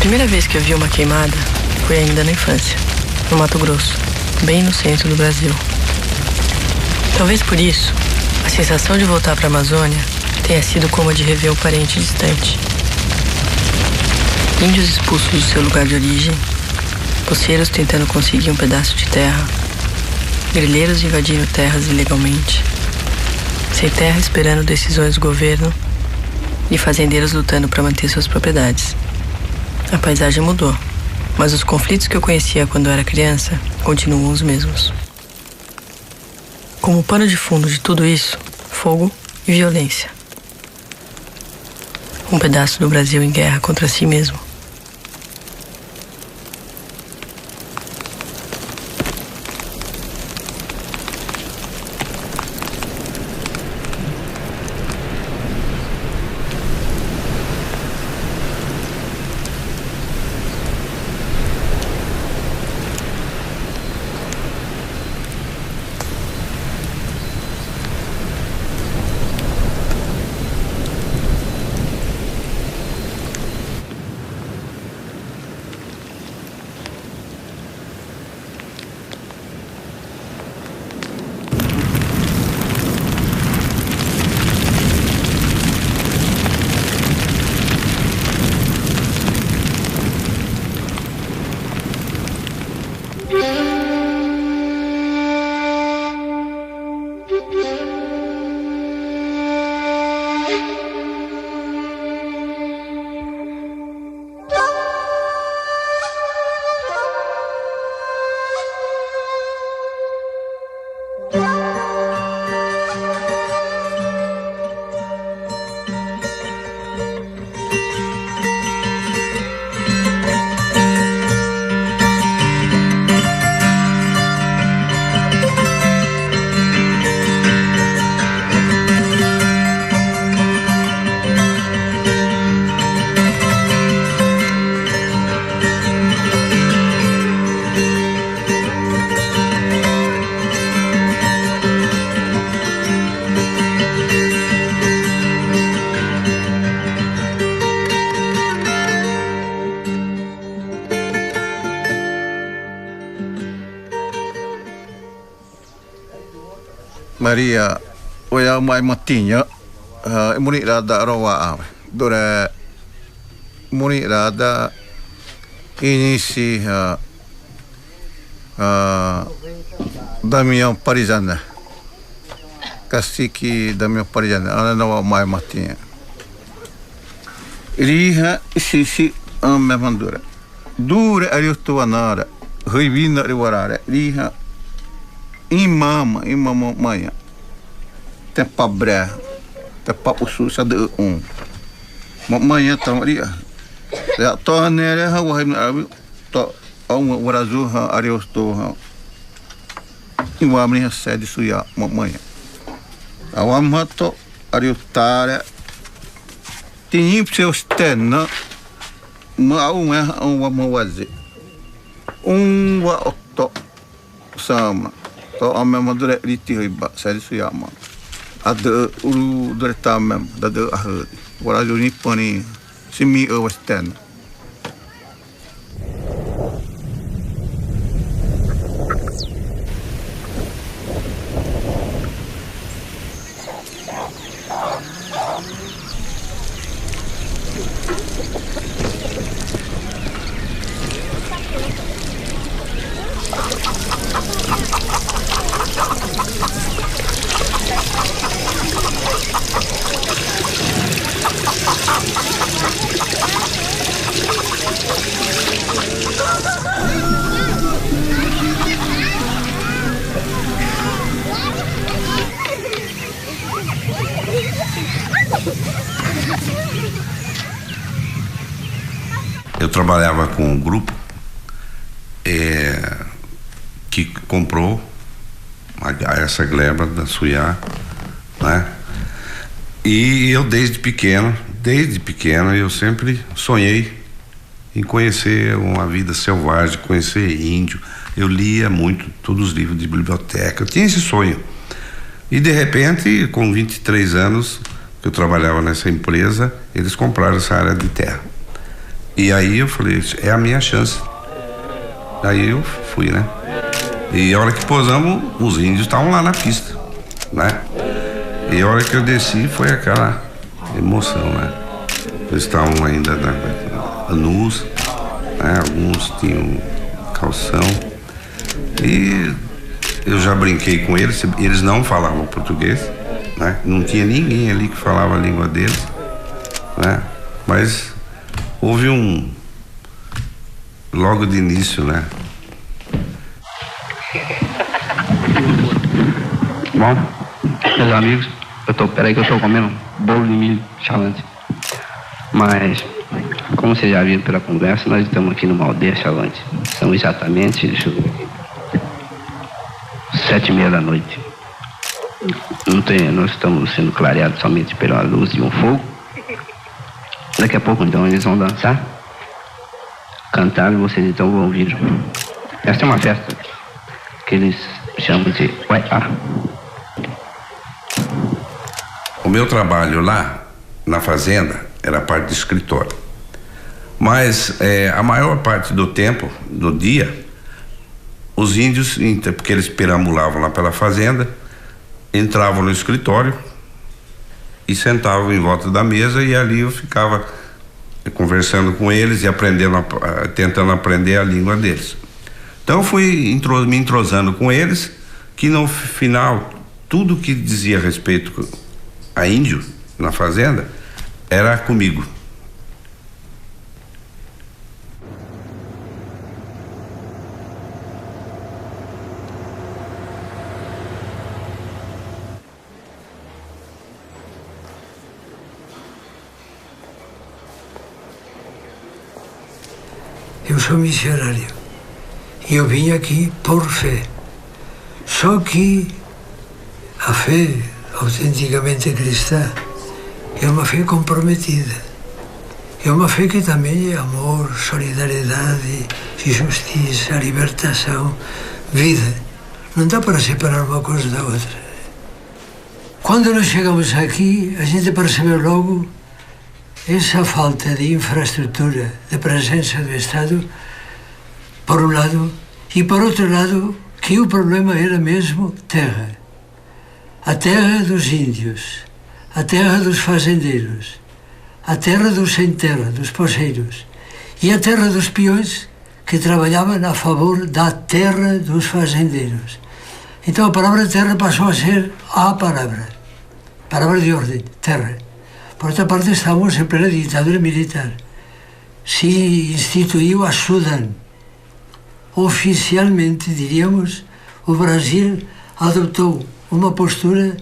primeira vez que eu vi uma queimada foi ainda na infância, no Mato Grosso, bem no centro do Brasil. Talvez por isso, a sensação de voltar para a Amazônia tenha sido como a de rever um parente distante. Índios expulsos do seu lugar de origem, poceiros tentando conseguir um pedaço de terra, grileiros invadindo terras ilegalmente, sem terra esperando decisões do governo e fazendeiros lutando para manter suas propriedades. A paisagem mudou, mas os conflitos que eu conhecia quando eu era criança continuam os mesmos. Como pano de fundo de tudo isso, fogo e violência. Um pedaço do Brasil em guerra contra si mesmo. Maria, oya mai matinya, muni rada rawa, dore muni rada ini si Damião Parizana, cacique Damião Parizana, ana nawa mai matinya. Riha si memandura, dure ariutuanara, ruivina riwarare, riha. Imama maya tempa bre tempa usu sada maya tamaria ya to nere ha wa him to au warazu ha ariosto ha imamni ha sede suya maya awam to ariotare tinha seu stena ma wa mawazi wa otto sama to ame madure riti hiba sari suyama ada uru dure tamem dada ahad wala juni pani simi awastan. Eu trabalhava com um grupo que comprou essa gleba da Suiá, né? E eu desde pequeno eu sempre sonhei em conhecer uma vida selvagem, conhecer índio. Eu lia muito, todos os livros de biblioteca, eu tinha esse sonho. E de repente, com 23 anos que eu trabalhava nessa empresa, eles compraram essa área de terra. E aí eu falei, é a minha chance. Aí eu fui, né? E a hora que posamos, os índios estavam lá na pista, né? E a hora que eu desci foi aquela emoção, né? Eles estavam ainda nus, né? Alguns tinham calção. E eu já brinquei com eles, eles não falavam português, né? Não tinha ninguém ali que falava a língua deles, né? Mas houve logo de início, né? Bom, meus amigos, peraí que eu tô comendo bolo de milho Chalante. Mas, como vocês já viram pela conversa, nós estamos aqui numa aldeia Chalante. São exatamente, deixa eu ver aqui, 7:30 da noite. Nós estamos sendo clareados somente pela luz de um fogo. Daqui a pouco, então, eles vão dançar, cantar, e vocês então vão ouvir. Esta é uma festa que eles chamam de Uaiá. O meu trabalho lá na fazenda era a parte de escritório. Mas a maior parte do tempo, do dia, os índios, porque eles perambulavam lá pela fazenda, entravam no escritório e sentavam em volta da mesa, e ali eu ficava conversando com eles e tentando aprender a língua deles. Então eu fui me entrosando com eles, que no final tudo que dizia respeito a índio na fazenda era comigo. Eu sou missionário e eu vim aqui por fé. Só que a fé autenticamente cristã é uma fé comprometida. É uma fé que também é amor, solidariedade, justiça, libertação, vida. Não dá para separar uma coisa da outra. Quando nós chegamos aqui, a gente percebeu logo essa falta de infraestrutura, de presença do Estado, por um lado, e por outro lado, que o problema era mesmo terra. A terra dos índios, a terra dos fazendeiros, a terra dos sem terra, dos poceiros, e a terra dos peões que trabalhavam a favor da terra dos fazendeiros. Então a palavra terra passou a ser a palavra de ordem, terra. Por outra parte, estávamos em plena ditadura militar. Se instituiu a Sudã. Oficialmente, diríamos, o Brasil adotou uma postura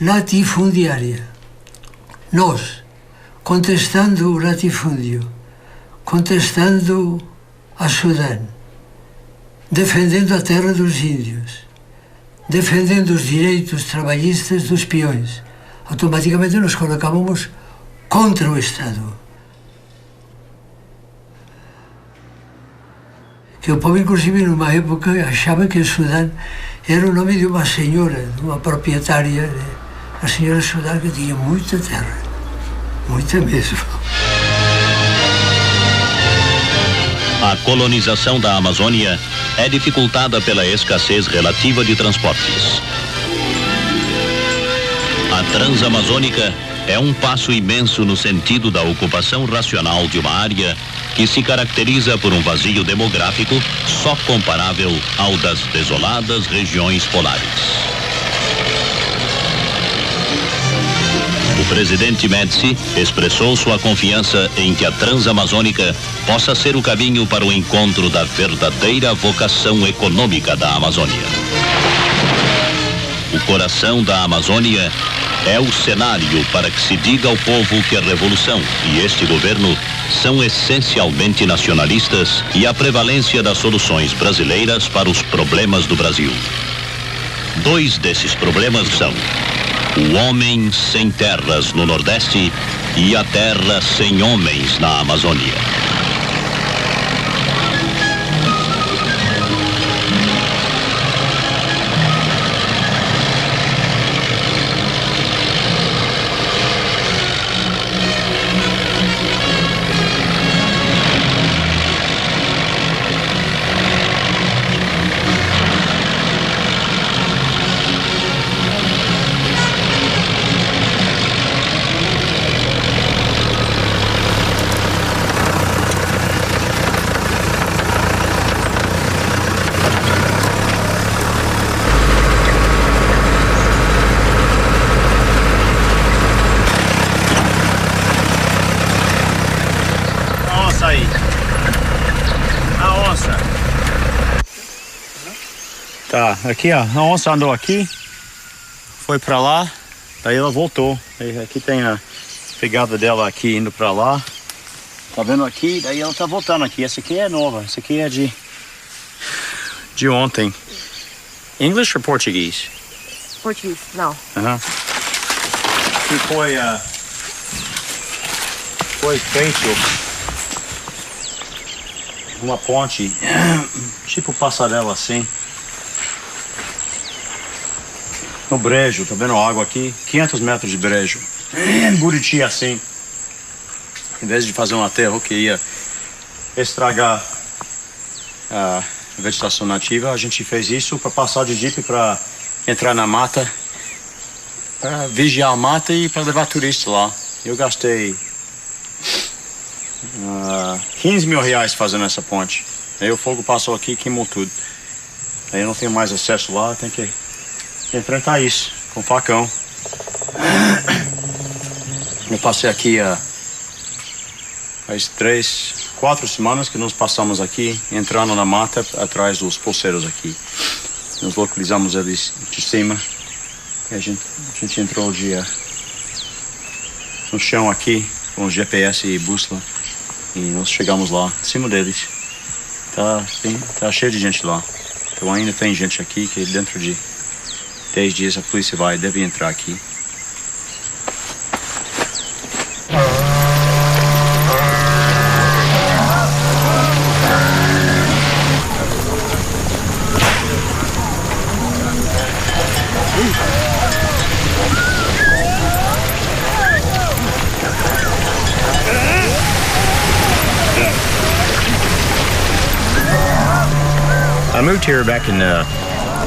latifundiária. Nós, contestando o latifúndio, contestando a Sudã, defendendo a terra dos índios, defendendo os direitos trabalhistas dos peões, automaticamente nos colocávamos contra o Estado. Que o povo, inclusive, numa época, achava que o Sudã era o nome de uma senhora, de uma proprietária, né? A senhora Sudã, que tinha muita terra, muita mesmo. A colonização da Amazônia é dificultada pela escassez relativa de transportes. A Transamazônica é um passo imenso no sentido da ocupação racional de uma área que se caracteriza por um vazio demográfico só comparável ao das desoladas regiões polares. O presidente Médici expressou sua confiança em que a Transamazônica possa ser o caminho para o encontro da verdadeira vocação econômica da Amazônia. O coração da Amazônia é o cenário para que se diga ao povo que a revolução e este governo são essencialmente nacionalistas e a prevalência das soluções brasileiras para os problemas do Brasil. Dois desses problemas são o homem sem terras no Nordeste e a terra sem homens na Amazônia. Tá, aqui ó, a onça andou aqui, foi pra lá, daí ela voltou. Aqui tem a pegada dela aqui indo pra lá. Tá vendo aqui? Daí ela tá voltando aqui. Essa aqui é nova, essa aqui é de ontem. English or Portuguese? Portuguese, não. Que foi feito uma ponte, tipo passarela assim, no brejo. Tá vendo a água aqui? 500 metros de brejo. Em Buriti assim. Em vez de fazer um aterro que ia estragar a vegetação nativa, a gente fez isso para passar de jipe, para entrar na mata, para vigiar a mata e para levar turista lá. Eu gastei 15 mil reais fazendo essa ponte. Aí o fogo passou aqui e queimou tudo. Aí eu não tenho mais acesso lá, tenho que enfrentar isso com facão. Eu passei aqui faz 4 semanas que nós passamos aqui, entrando na mata atrás dos pulseiros aqui. Nós localizamos eles de cima. E a gente entrou no chão aqui, com GPS e bússola. E nós chegamos lá, em cima deles. Tá cheio de gente lá. Então ainda tem gente aqui que dentro de 10 dias a polícia deve entrar aqui.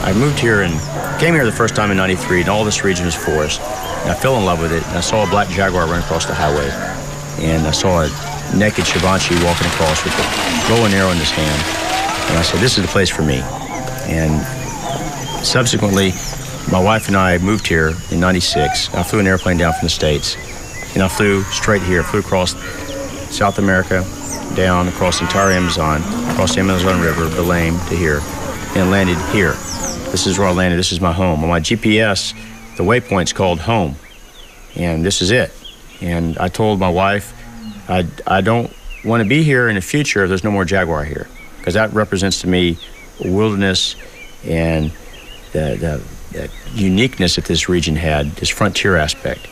I moved here and came here the first time in '93, and all this region is forest. And I fell in love with it, and I saw a black jaguar run across the highway, and I saw a naked Shivanshi walking across with a bow and arrow in his hand, and I said, this is the place for me. And subsequently, my wife and I moved here in '96. I flew an airplane down from the States, and I flew straight here, flew across South America, down across the entire Amazon, across the Amazon River, Belém to here, and landed here. This is where I landed. This is my home. On my GPS, the waypoint's called home, and this is it. And I told my wife, I don't want to be here in the future if there's no more jaguar here, because that represents to me wilderness and the uniqueness that this region had, this frontier aspect.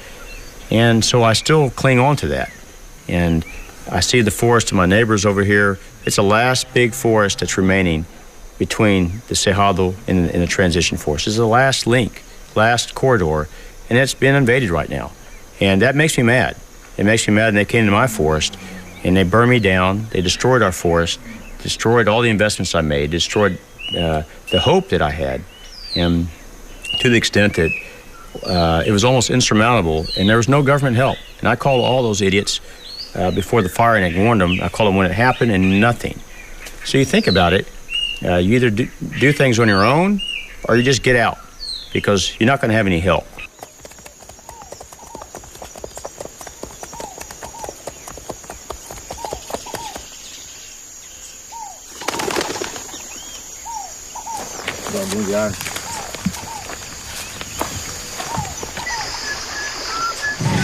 And so I still cling on to that. And I see the forest of my neighbors over here. It's the last big forest that's remaining between the Cerrado and the transition forest. It's the last link, last corridor, and it's been invaded right now. And that makes me mad. It makes me mad, and they came to my forest, and they burned me down. They destroyed our forest, destroyed all the investments I made, destroyed the hope that I had, and to the extent that it was almost insurmountable, and there was no government help. And I called all those idiots before the fire, and I warned them. I called them when it happened, and nothing. So you think about it, you either do things on your own, or you just get out, because you're not going to have any help.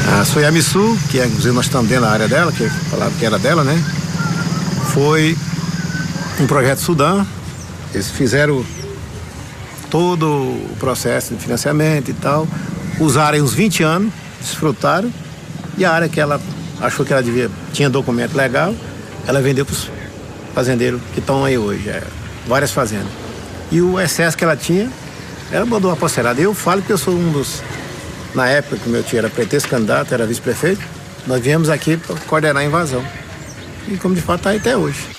A Soyamisu, que inclusive nós estamos dentro da área dela, que falaram que era dela, né? Foi um projeto Sudã. Eles fizeram todo o processo de financiamento e tal, usaram uns 20 anos, desfrutaram, e a área que ela achou que ela tinha documento legal, ela vendeu para os fazendeiros que estão aí hoje, várias fazendas. E o excesso que ela tinha, ela mandou uma posterada. Eu falo que eu sou um dos... Na época que meu tio era pretexto candidato, era vice-prefeito, nós viemos aqui para coordenar a invasão. E como de fato está aí até hoje.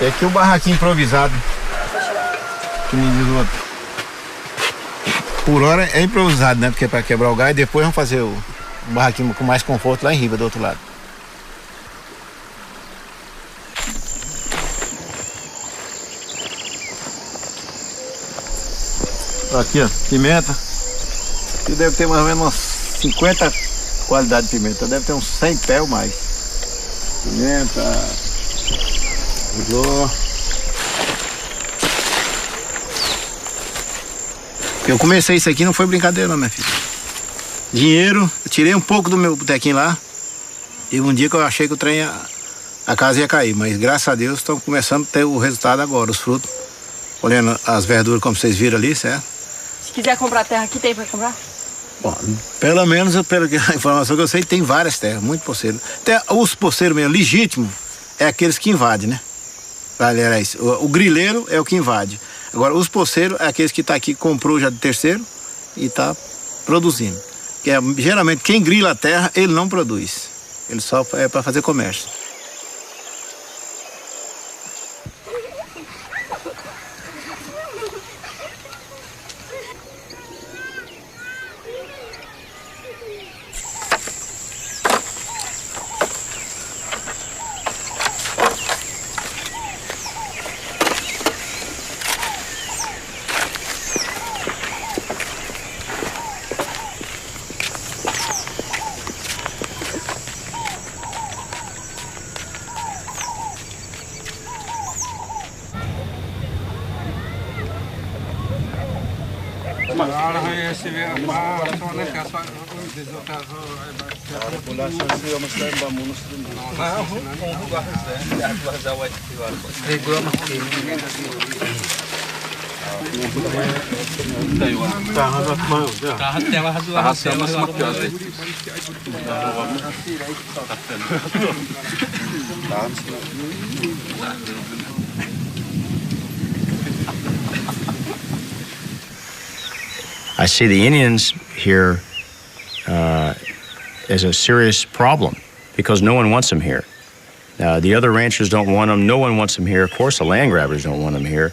É aqui o barraquinho improvisado, que me diz o outro. Por hora é improvisado, né? Porque é para quebrar o gás, e depois vamos fazer o barraquinho com mais conforto lá em Riba, do outro lado. Aqui, ó, pimenta. Aqui deve ter mais ou menos umas 50 qualidades de pimenta. Deve ter uns 100 pés ou mais. Pimenta. Eu comecei isso aqui, não foi brincadeira não, minha filha. Dinheiro, eu tirei um pouco do meu botequinho lá. E um dia que eu achei que o trem, a casa ia cair. Mas graças a Deus estão começando a ter o resultado agora, os frutos. Olhando as verduras como vocês viram ali, certo? Se quiser comprar terra aqui, tem para comprar? Bom, pelo menos, pela informação que eu sei, tem várias terras, muito poceiro. Até os poceiros mesmo, legítimos, é aqueles que invadem, né? Galera, é isso. O grileiro é o que invade. Agora, os poceiros é aqueles que tá aqui, comprou já de terceiro e tá produzindo. Que é, geralmente, quem grila a terra, ele não produz. Ele só é para fazer comércio. I see the Indians here as a serious problem because no one wants them here. The other ranchers don't want them. No one wants them here. Of course, the land grabbers don't want them here.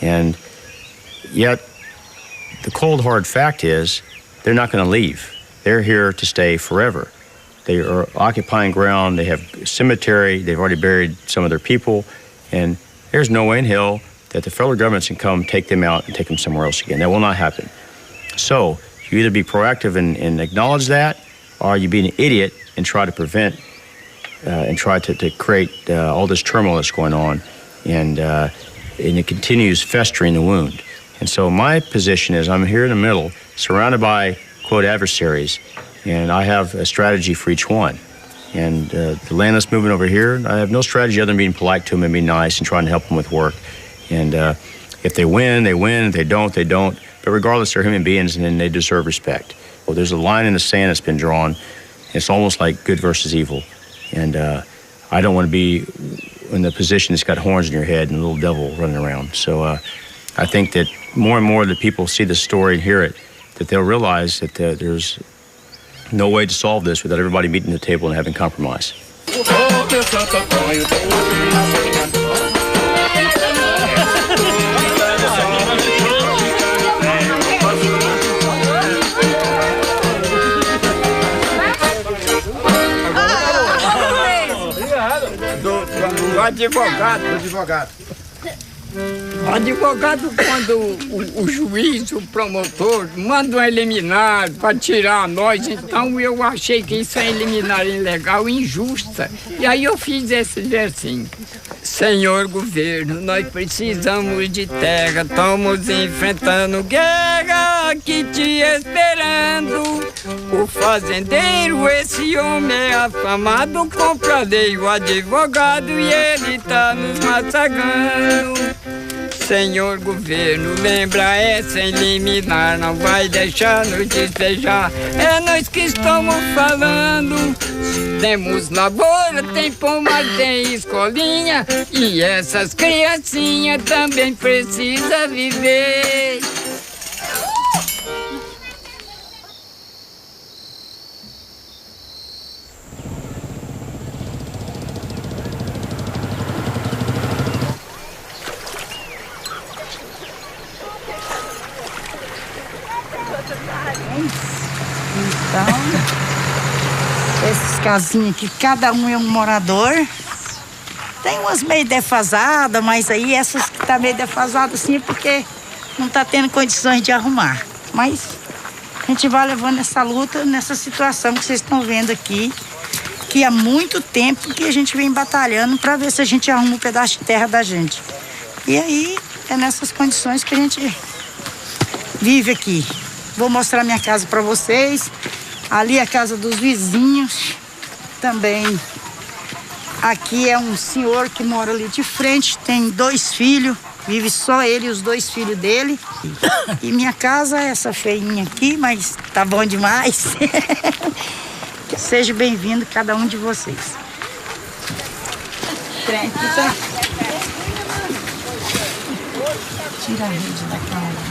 And yet, the cold, hard fact is they're not going to leave. They're here to stay forever. They are occupying ground. They have a cemetery. They've already buried some of their people. And there's no way in hell that the federal government can come take them out and take them somewhere else again. That will not happen. So you either be proactive and acknowledge that, or you be an idiot and try to prevent and try to create all this turmoil that's going on, and it continues festering the wound. And so my position is I'm here in the middle, surrounded by, quote, adversaries, and I have a strategy for each one. And the landless movement over here, I have no strategy other than being polite to them and being nice and trying to help them with work. And if they win, they win. If they don't, they don't. But regardless, they're human beings, and they deserve respect. Well, there's a line in the sand that's been drawn. It's almost like good versus evil. And I don't want to be in the position that's got horns in your head and a little devil running around. So I think that more and more that people see the story and hear it, that they'll realize that there's no way to solve this without everybody meeting at the table and having compromise. Advogado. Advogado, quando o juiz, o promotor, mandam eliminar para tirar nós, então eu achei que isso é eliminar ilegal e injusta. E aí eu fiz esse versinho. Senhor governo, nós precisamos de terra, estamos enfrentando guerra aqui te esperando. O fazendeiro, esse homem é afamado, comprei o advogado e ele tá nos massacrando. Senhor governo, lembra essa liminar, não vai deixar nos despejar. É nós que estamos falando. Temos lavoura, tem pomar, tem escolinha, e essas criancinhas também precisam viver. Então, essas casinhas aqui, cada um é um morador. Tem umas meio defasadas, mas aí essas que tá meio defasadas assim é porque não está tendo condições de arrumar. Mas a gente vai levando essa luta nessa situação que vocês estão vendo aqui, que há muito tempo que a gente vem batalhando para ver se a gente arruma um pedaço de terra da gente. E aí é nessas condições que a gente vive aqui. Vou mostrar minha casa para vocês. Ali é a casa dos vizinhos também. Aqui é um senhor que mora ali de frente, tem 2 filhos, vive só ele e os 2 filhos dele. E minha casa é essa feinha aqui, mas tá bom demais. Seja bem-vindo cada um de vocês. Tira a rede da câmera.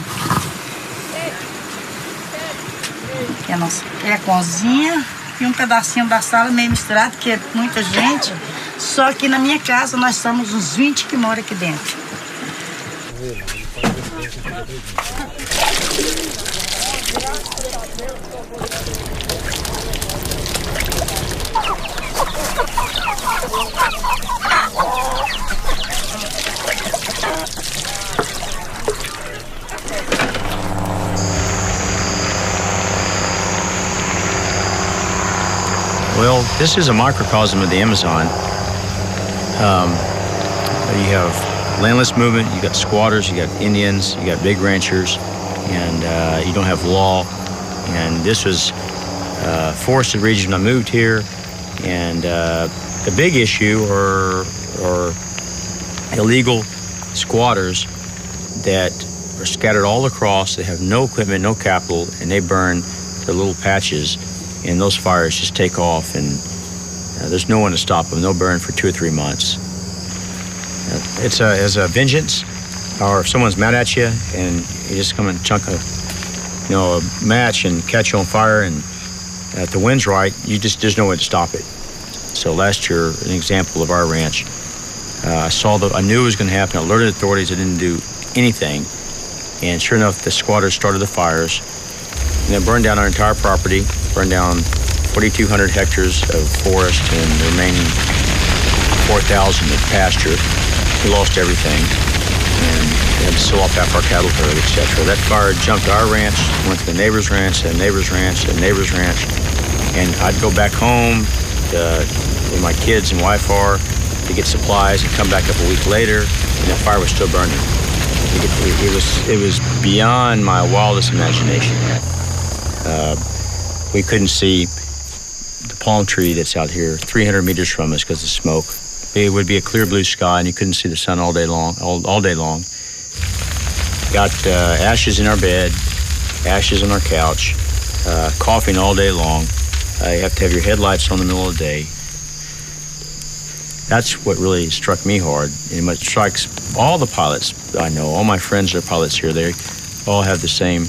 Aqui é a nossa cozinha e um pedacinho da sala meio misturado, que é muita gente. Só que na minha casa nós somos uns 20 que moram aqui dentro. Well, this is a microcosm of the Amazon. You have landless movement, you got squatters, you got Indians, you got big ranchers, and you don't have law. And this was a forested region. I moved here, and the big issue are illegal squatters that are scattered all across. They have no equipment, no capital, and they burn their little patches. And those fires just take off, and there's no one to stop them. They'll burn for 2 or 3 months. It's a vengeance, or if someone's mad at you and you just come and chunk a match and catch you on fire, and if the wind's right, there's no way to stop it. So last year, an example of our ranch, I knew it was going to happen. I alerted authorities. I didn't do anything, and sure enough, the squatters started the fires. And they burned down our entire property, burned down 4,200 hectares of forest and the remaining 4,000 of pasture. We lost everything and had to sell off half our cattle herd, etc. That fire jumped our ranch, went to the neighbor's ranch, the neighbor's ranch, the neighbor's ranch. And I'd go back home where my kids and wife are to get supplies and come back up a week later, and that fire was still burning. It was beyond my wildest imagination. We couldn't see the palm tree that's out here 300 meters from us because of smoke. It would be a clear blue sky, and you couldn't see the sun all day long. All day long. Got ashes in our bed, ashes on our couch, coughing all day long. You have to have your headlights on in the middle of the day. That's what really struck me hard, and it strikes all the pilots I know. All my friends are pilots here. They all have the same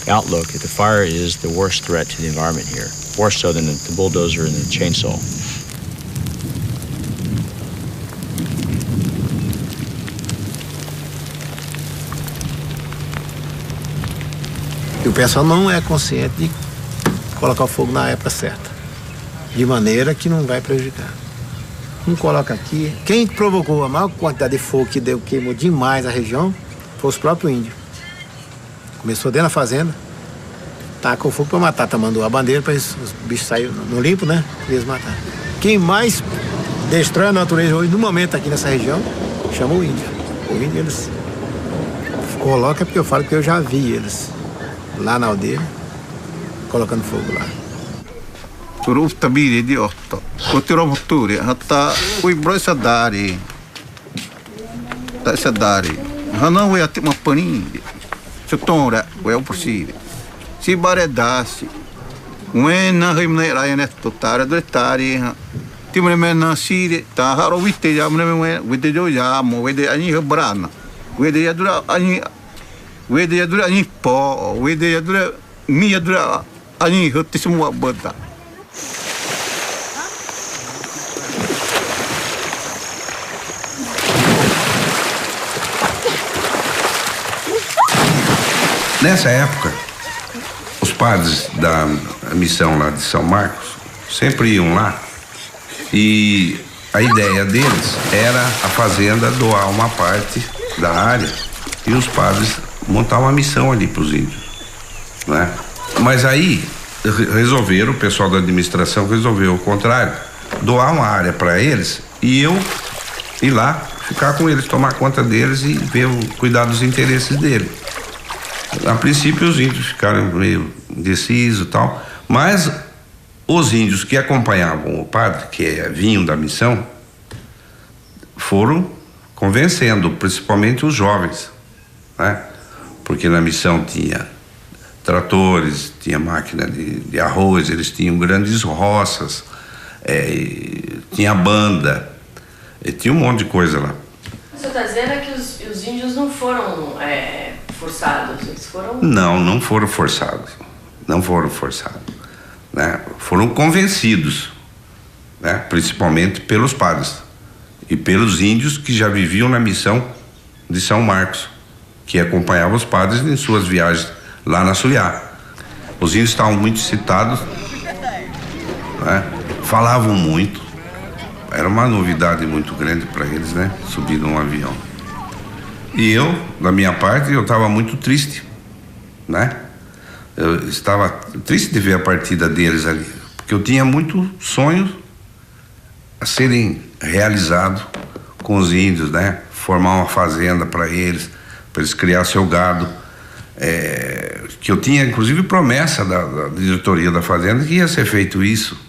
outlook that the fire is the worst threat to the environment here, worse so than the bulldozer and the chainsaw. E o pessoal não é consciente de colocar o fogo na época certa, de maneira que não vai prejudicar. Não coloca aqui. Quem provocou a maior quantidade de fogo que queimou demais a região foi os próprios índios. Começou dentro da fazenda, tacou fogo para matar, mandou a bandeira para os bichos saírem no limpo, né? E eles mataram. Quem mais destrói a natureza hoje, no momento aqui nessa região, chama o índio. O índio, eles colocam, porque eu falo que eu já vi eles lá na aldeia, colocando fogo lá. Turuf tabiri di otto. Kutiro muturi, hatta ui broi sadari. Ta sadari. Hana ui ati mapanindi. Sutora, ui au possibile. Si baredassi. Uena himne rayanet tara dretari. Timre mena sire, ta haro witte jamne witte jo jamo, wede ani hebrana. Wede yadura ani po, wede yadura mi yadura ani hotte semua bota. Nessa época, os padres da missão lá de São Marcos sempre iam lá e a ideia deles era a fazenda doar uma parte da área e os padres montar uma missão ali para os índios, né? Mas aí resolveram, o pessoal da administração resolveu o contrário, doar uma área para eles e eu ir lá, ficar com eles, tomar conta deles e cuidar dos interesses deles. A princípio os índios ficaram meio indecisos e tal, mas os índios que acompanhavam o padre, que vinham da missão, foram convencendo, principalmente os jovens, né? Porque na missão tinha tratores, tinha máquina de arroz, eles tinham grandes roças, tinha banda, tinha um monte de coisa lá. O senhor está dizendo é que os índios não foram forçados, eles foram... Não foram forçados, né? Foram convencidos, né? Principalmente pelos padres e pelos índios que já viviam na missão de São Marcos, que acompanhavam os padres em suas viagens lá na Suiá. Os índios estavam muito excitados, né? Falavam muito, era uma novidade muito grande para eles, né? Subir num avião. E eu, da minha parte, eu estava muito triste, né? Eu estava triste de ver a partida deles ali, porque eu tinha muitos sonhos a serem realizados com os índios, né? Formar uma fazenda para eles criar seu gado, que eu tinha inclusive promessa da diretoria da fazenda que ia ser feito isso,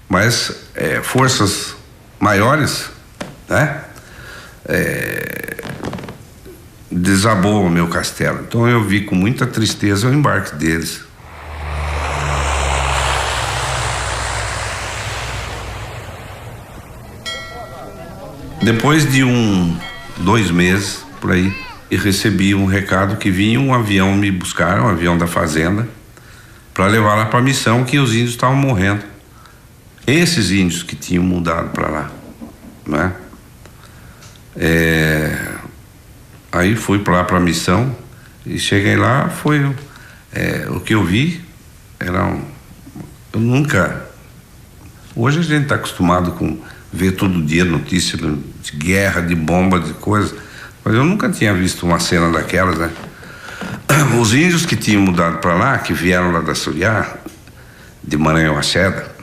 mas forças maiores, né? Desabou o meu castelo. Então eu vi com muita tristeza o embarque deles. Depois de 2 meses por aí, e recebi um recado que vinha um avião me buscar, um avião da fazenda, para levar lá para a missão, que os índios estavam morrendo. Esses índios que tinham mudado para lá, né? Aí fui para lá para a missão e cheguei lá, foi o que eu vi eu nunca, hoje a gente está acostumado com ver todo dia notícia de guerra, de bomba, de coisa, mas eu nunca tinha visto uma cena daquelas, né? Os índios que tinham mudado para lá, que vieram lá da Suiá, de Maranhão a Seda,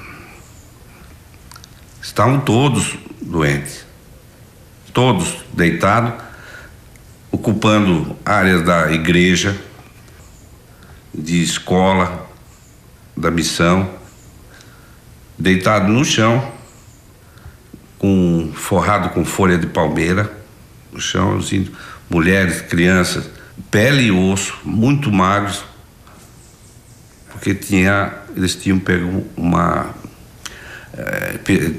estavam todos doentes, todos deitados, ocupando áreas da igreja, de escola, da missão, deitado no chão, forrado com folha de palmeira, no chão, os índios, mulheres, crianças, pele e osso, muito magros, porque eles tinham pego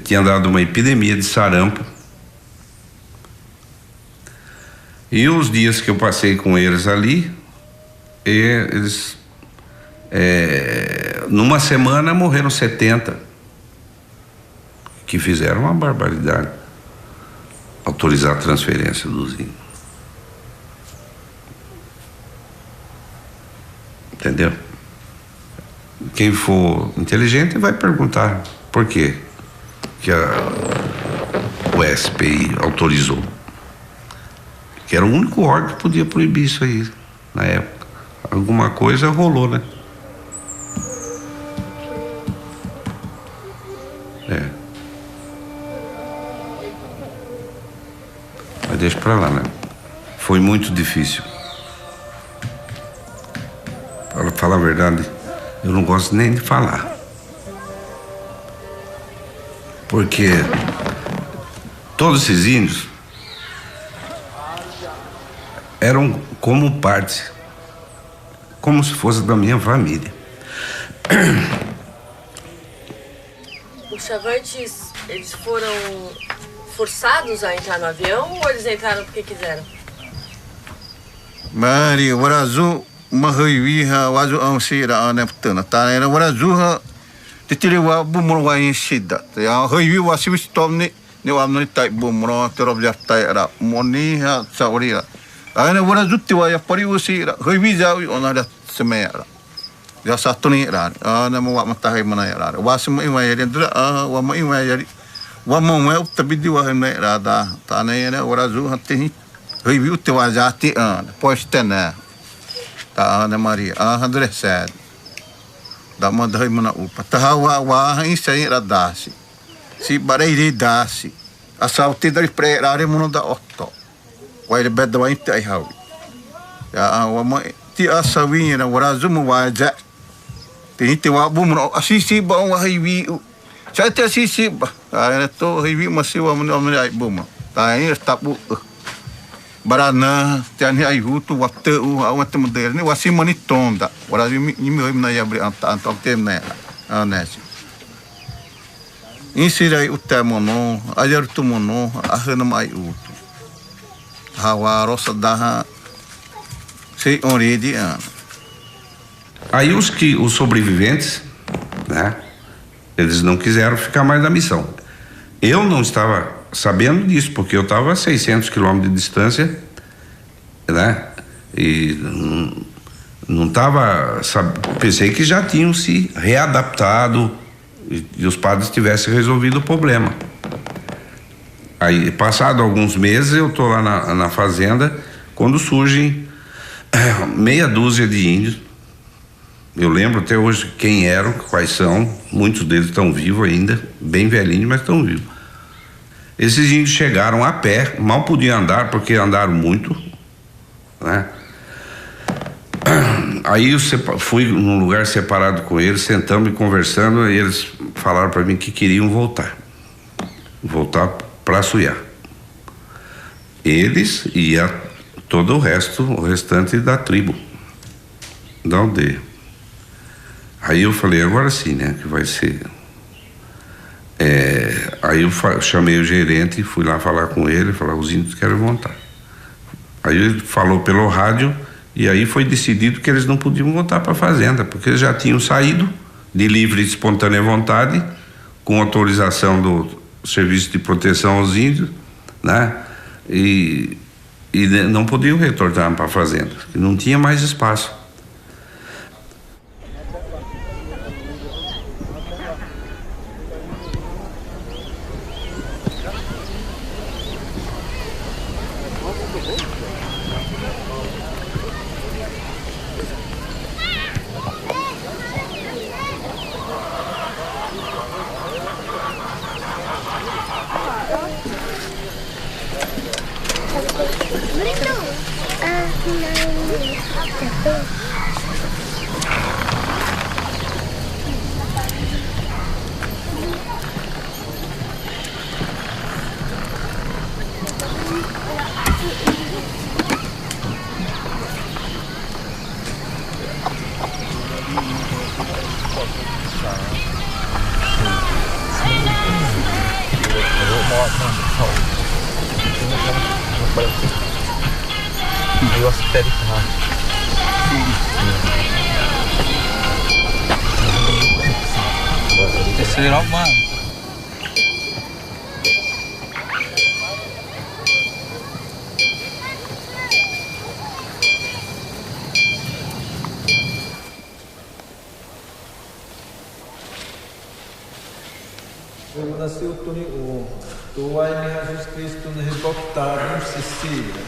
tinha dado uma epidemia de sarampo. E os dias que eu passei com eles ali, eles numa semana morreram 70, que fizeram uma barbaridade, autorizar a transferência dos índios. Entendeu? Quem for inteligente vai perguntar por quê que o SPI autorizou. Que era o único órgão que podia proibir isso aí na época. Alguma coisa rolou, né? Mas deixa pra lá, né? Foi muito difícil. Para falar a verdade, eu não gosto nem de falar. Porque todos esses índios eram como parte, como se fosse da minha família. Os Chavantes, eles foram forçados a entrar no avião ou eles entraram porque quiseram? Mari, warazu mahaiwiha wazu ansira aneptana. Tá, era warazuha titiriwa bumurwa insida. Ya haiwi wasiwistomni ne wamni tai bumro terobjartai era moniha saurira. Ana warazutti wa yapari usira haiwi zawi onara semera. Ya satuni era. Ana mo wa matahai mana era. Wasma iwa yendra wa ma iwa yari. Wa mo wa tabidi wa na era da. Ta ne era warazu hatti Viu teu ajate anda, pode ter né. Tá Ana Maria, André Sede. Da manda rei mana upa. Tá wa isso aí era dasi. Si barei dasi. A saúde dari prerare muno da otto. Wai le bedda wai tai hau. Ya wa ma ti asawi na warazumu wa ja. Ti ti wa bu muno asisi ba wa hiwi. Sa ti asisi ba. Ana to hiwi masih wa muno ai bu ma. Ta ini tapu barana tiani ai hutu waktu awan temuder ni wasi mani tonda. Warazi mi na ya bri anta tem na. Anesi. Insirai utamono, ajar tumono, ahana mai utu. Hawa roça da sei orede ano. Aí os sobreviventes, né? Eles não quiseram ficar mais na missão. Eu não estava sabendo disso, porque eu estava a 600 quilômetros de distância, né? E não estava, pensei que já tinham se readaptado e os padres tivessem resolvido o problema. Aí, passado alguns meses, eu tô lá na fazenda, quando surgem meia dúzia de índios. Eu lembro até hoje quem eram, quais são, muitos deles estão vivos ainda, bem velhinhos, mas estão vivos. Esses índios chegaram a pé, mal podiam andar porque andaram muito, né? Aí eu fui num lugar separado com eles, sentamos e conversando, e eles falaram para mim que queriam voltar para Suiá. Eles e todo o restante da tribo, da aldeia. Aí eu falei, agora sim, né, que vai ser. Aí eu chamei o gerente e fui lá falar com ele, falar, os índios querem voltar. Aí ele falou pelo rádio, e aí foi decidido que eles não podiam voltar para a fazenda, porque eles já tinham saído de livre e espontânea vontade, com autorização do Serviço de Proteção aos Índios, né? E não podiam retornar para a fazenda, não tinha mais espaço. Terceiro, mano. Eu nasci o tu ai me Jesus Cristo no revoltado em Sicília.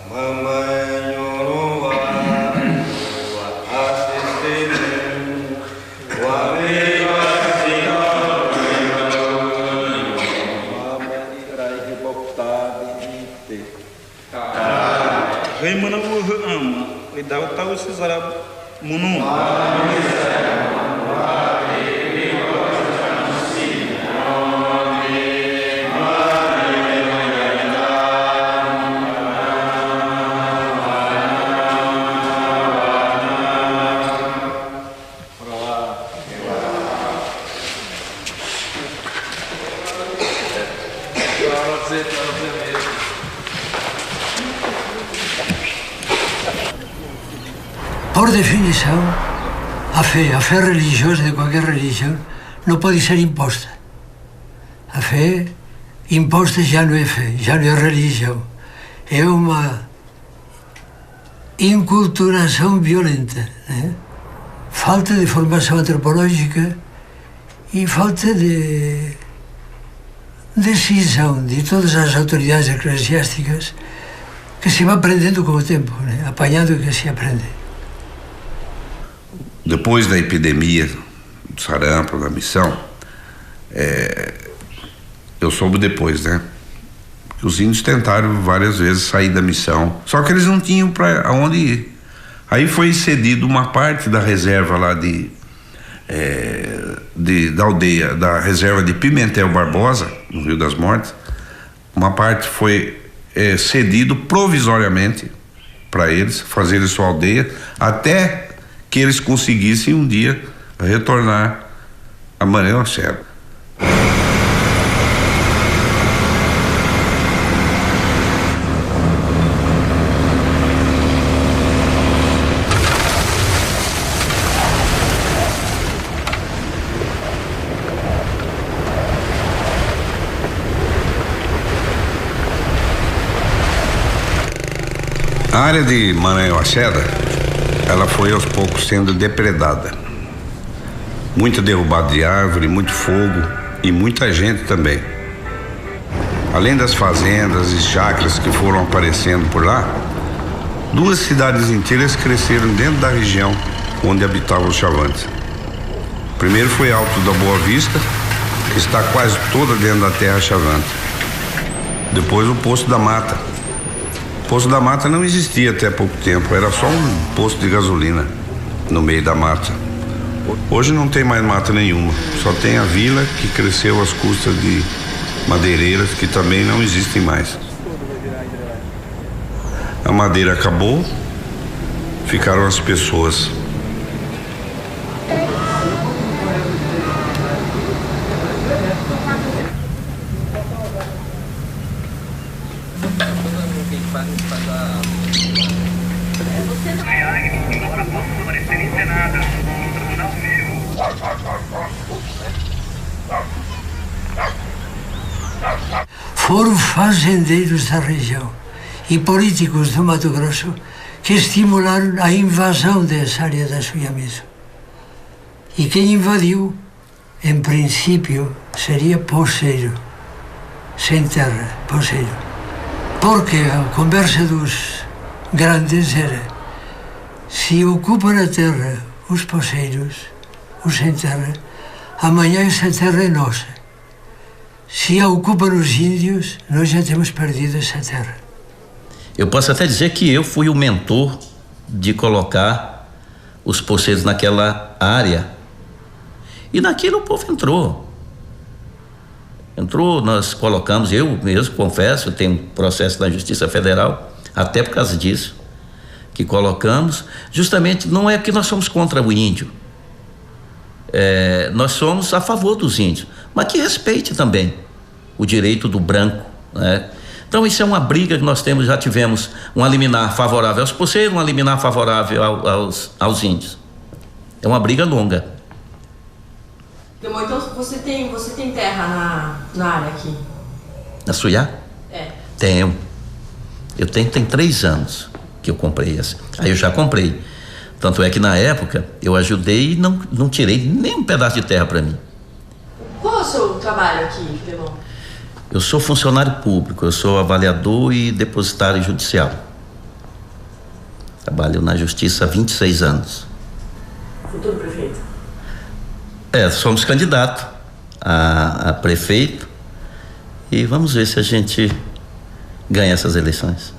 Mamãe oroa, assistente, o amigo Rei mana o ama, e dá o tal Cesar Munum. Por definição, a fé religiosa de qualquer religião não pode ser imposta. A fé imposta já não é fé, já não é religião. É uma inculturação violenta, né? Falta de formação antropológica e falta de decisão de todas as autoridades eclesiásticas que se vai aprendendo com o tempo, né? Apanhando que se aprende. Depois da epidemia do sarampo, da missão, eu soube depois, né? Que os índios tentaram várias vezes sair da missão, só que eles não tinham para onde ir. Aí foi cedido uma parte da reserva lá da aldeia, da reserva de Pimentel Barbosa, no Rio das Mortes. Uma parte foi cedido provisoriamente para eles fazerem sua aldeia, até que eles conseguissem um dia retornar a Maria Lacerda. A área de Maranhão Lacerda, ela foi aos poucos sendo depredada. Muita derrubada de árvore, muito fogo e muita gente também. Além das fazendas e chácaras que foram aparecendo por lá, 2 cidades inteiras cresceram dentro da região onde habitavam os Chavantes. Primeiro foi Alto da Boa Vista, que está quase toda dentro da terra Chavante. Depois o Poço da Mata. O Poço da Mata não existia até pouco tempo, era só um posto de gasolina no meio da mata. Hoje não tem mais mata nenhuma, só tem a vila que cresceu às custas de madeireiras que também não existem mais. A madeira acabou, ficaram as pessoas. Foram fazendeiros da região e políticos do Mato Grosso que estimularam a invasão dessa área da Suyamizu. E quem invadiu, em princípio, seria poceiro, sem terra, poceiro. Porque a conversa dos grandes era: se ocupam a terra os poceiros, os sem terra, amanhã essa terra é nossa. Se a ocupam os índios, nós já temos perdido essa terra. Eu posso até dizer que eu fui o mentor de colocar os poceiros naquela área. E naquilo o povo entrou. Nós colocamos, eu mesmo confesso, tem um processo na Justiça Federal, até por causa disso, que colocamos, justamente não é que nós somos contra o índio. Nós somos a favor dos índios, mas que respeite também o direito do branco, né? Então isso é uma briga que nós já tivemos uma liminar favorável aos poceiros, uma liminar favorável aos índios. É uma briga longa. Então você tem terra na área aqui? Na Suyá? Tenho. Tem 3 anos que eu comprei essa. Aí eu já comprei. Tanto é que na época eu ajudei e não tirei nem um pedaço de terra para mim. Qual é o seu trabalho aqui, Filemon? Eu sou funcionário público, eu sou avaliador e depositário judicial. Trabalho na Justiça há 26 anos. Futuro prefeito? Somos candidatos a prefeito e vamos ver se a gente ganha essas eleições.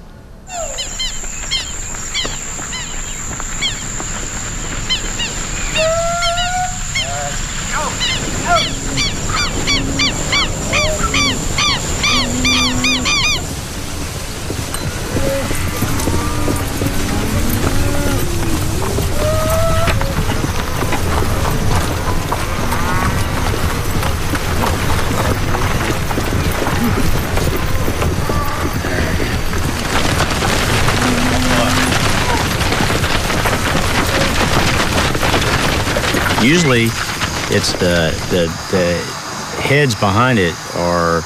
Usually, it's the heads behind it are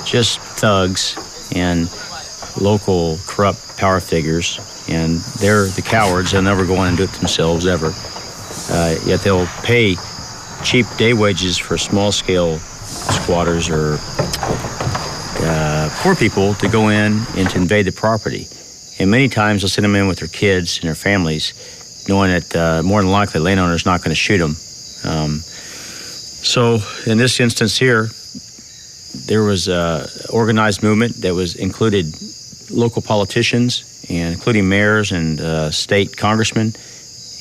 just thugs and local corrupt power figures, and they're the cowards. They'll never go in and do it themselves ever. Yet they'll pay cheap day wages for small-scale squatters or poor people to go in and to invade the property. And many times they'll send them in with their kids and their families, knowing that more than likely the landowner's not going to shoot them. So in this instance here, there was an organized movement that included local politicians, and including mayors and state congressmen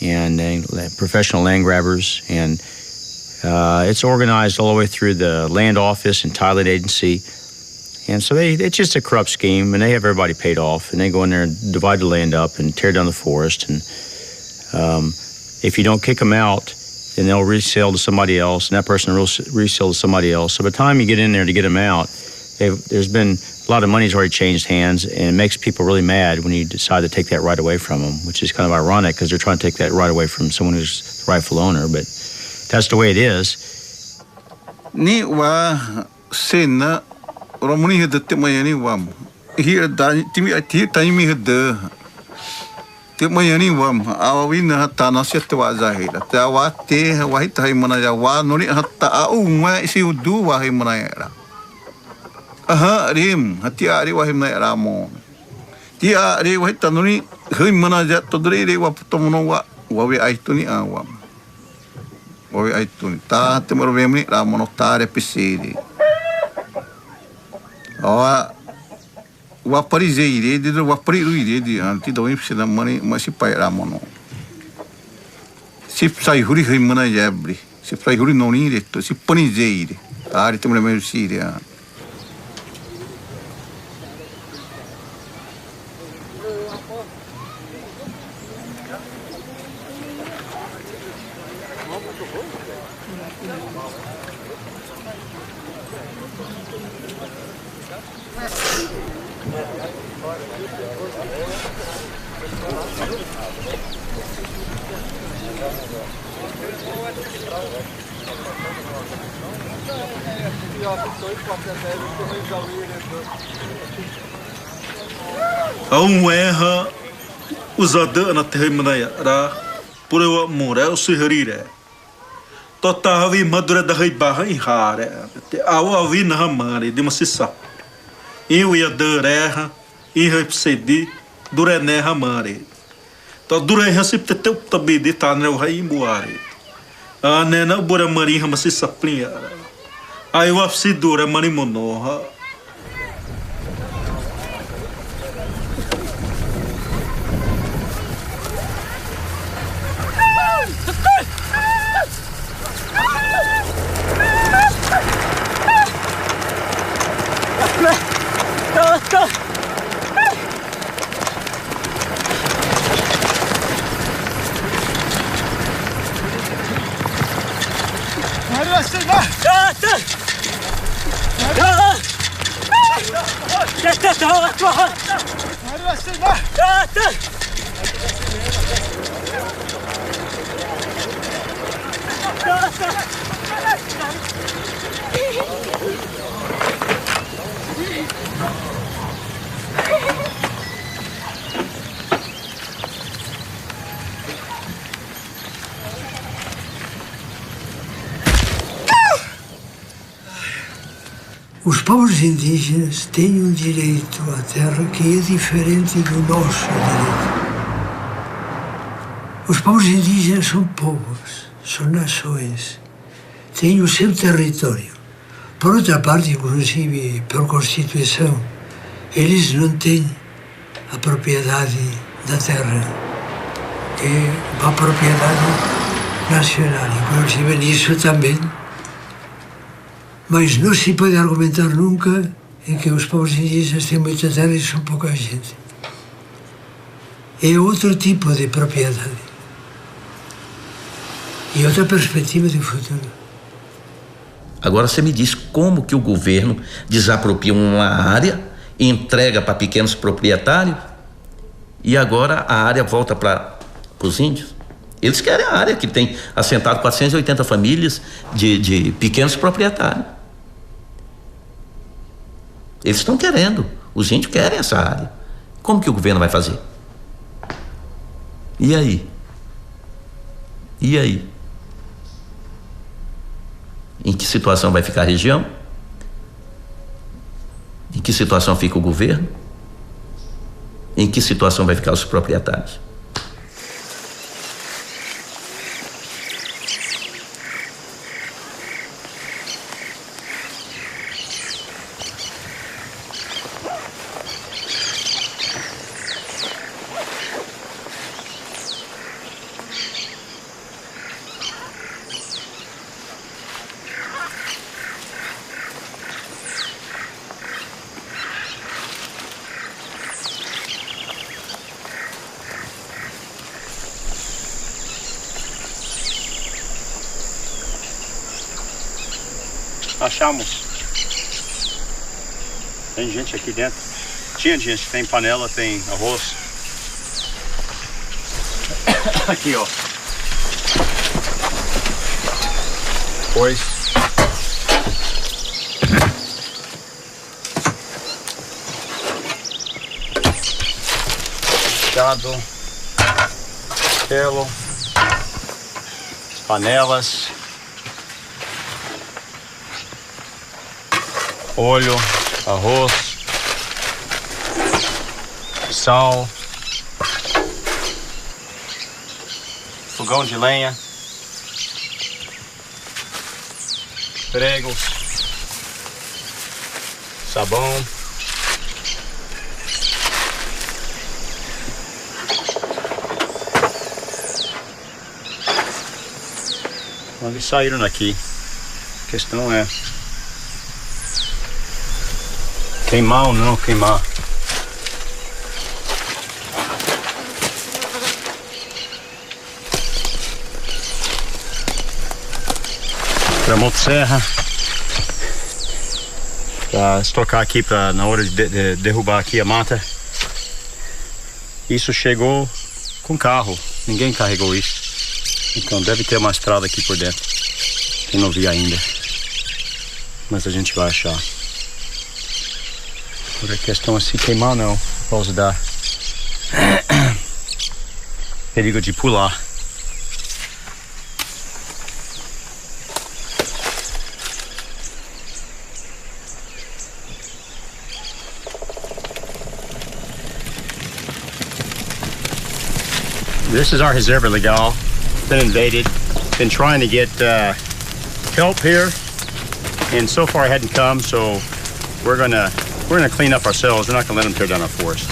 and professional land grabbers. And it's organized all the way through the land office and title agency. And so it's just a corrupt scheme, and they have everybody paid off, and they go in there and divide the land up and tear down the forest. And if you don't kick them out, then they'll resell to somebody else, and that person will resell to somebody else. So by the time you get in there to get them out, there's been a lot of money's already changed hands, and it makes people really mad when you decide to take that right away from them, which is kind of ironic because they're trying to take that right away from someone who's the rightful owner, but that's the way it is. Ni wa sena romuni hede te mayani wam. Here da timi ati timi hede. Te mayani wam. Awina hatta nasyat wa zahira. Ta wa te wa hitai mana ya wa nori hatta au ma isi udu wa hi mana ya. Aha rim hati ari wa hi mana ya mo. Ti ari wa hitta nori hi mana ja todri re wa tomono wa we aituni awam. Oi ai tu ta te moro vemi la monotare pisiri. Wa parizei de wa pariruire de anti do impse da mani masi pai la mono. Sip sai huri hei mana jabri. Sip sai huri noni de to sip panizei de. Ari te moro me siria. Aung erra usada na terra manaya ra por eu morar o suherire tota havi madura da rei barra em rare te awa vi na mare de uma sissa eu ia derra e repsedi durene ramare to dure recip te teu tabi de tanre o rei muare a nena bora mari rama sissa plinha ai o afsi dura mari monoha. Os povos indígenas têm um direito à terra que é diferente do nosso direito. Os povos indígenas são povos, são nações, têm o seu território. Por outra parte, inclusive por Constituição, eles não têm a propriedade da terra, é uma propriedade nacional, inclusive nisso também. Mas não se pode argumentar nunca em que os povos indígenas têm muita terra e são pouca gente. É outro tipo de propriedade e outra perspectiva de futuro. Agora você me diz como que o governo desapropria uma área, entrega para pequenos proprietários e agora a área volta para os índios? Eles querem a área que tem assentado 480 famílias de pequenos proprietários. Eles estão querendo, os índios querem essa área. Como que o governo vai fazer? E aí? E aí? Em que situação vai ficar a região? Em que situação fica o governo? Em que situação vai ficar os proprietários? Achamos. Tem gente aqui dentro. Tinha gente, tem panela, tem arroz. Aqui, ó. Pois. Gado. Pelo. Panelas. Óleo, arroz, sal, fogão de lenha, pregos, sabão, eles saíram daqui. A questão é queimar ou não queimar. Para motosserra, para estocar aqui para na hora de derrubar aqui a mata. Isso chegou com carro, ninguém carregou isso. Então deve ter uma estrada aqui por dentro, que não vi ainda, mas a gente vai achar. Por a questão é se queimar não, por causa da perigo de pular. This is our reserva legal. Been invaded. Been trying to get help here, and so far it hadn't come. So we're gonna clean up ourselves. We're not gonna let them tear down our forest.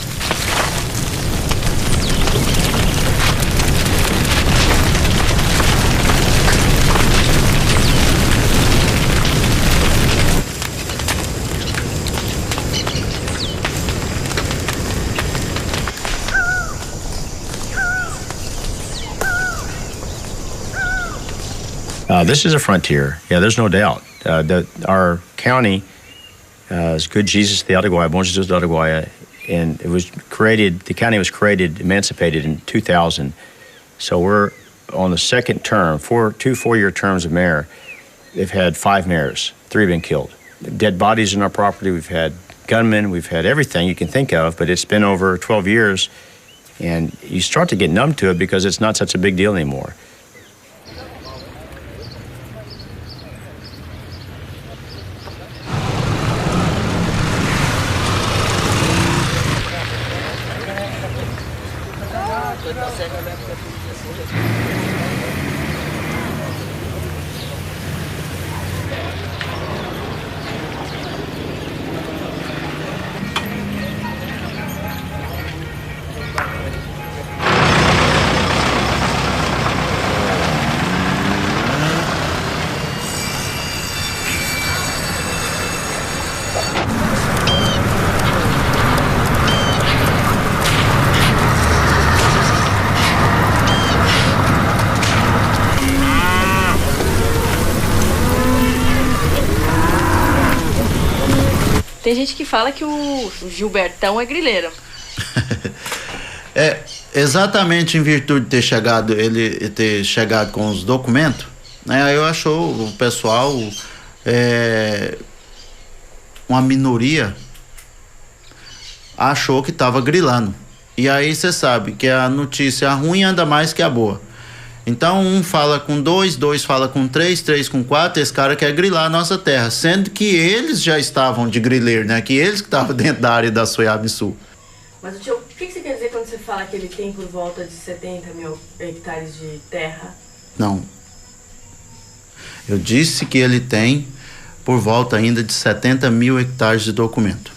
This is a frontier. Yeah, there's no doubt. Our county is Good Jesus de Araguaia, Bom Jesus de Araguaia, and it was created, the county was created, emancipated in 2000. So we're on the second term, two 4-year terms of mayor. They've had 5 mayors, 3 have been killed. Dead bodies in our property, we've had gunmen, we've had everything you can think of, but it's been over 12 years, and you start to get numb to it because it's not such a big deal anymore. Tem gente que fala que o Gilbertão é grileiro. É, exatamente em virtude de ter chegado com os documentos, né? Aí eu achou o pessoal, uma minoria, achou que estava grilando. E aí você sabe que a notícia ruim anda mais que a boa. Então um fala com 2, 2 fala com 3, 3 com 4, esse cara quer grilar a nossa terra, sendo que eles já estavam de grileiro, né? Que eles que estavam dentro da área da Soiabiçu. Mas o que você quer dizer quando você fala que ele tem por volta de 70 mil hectares de terra? Não. Eu disse que ele tem por volta ainda de 70 mil hectares de documento.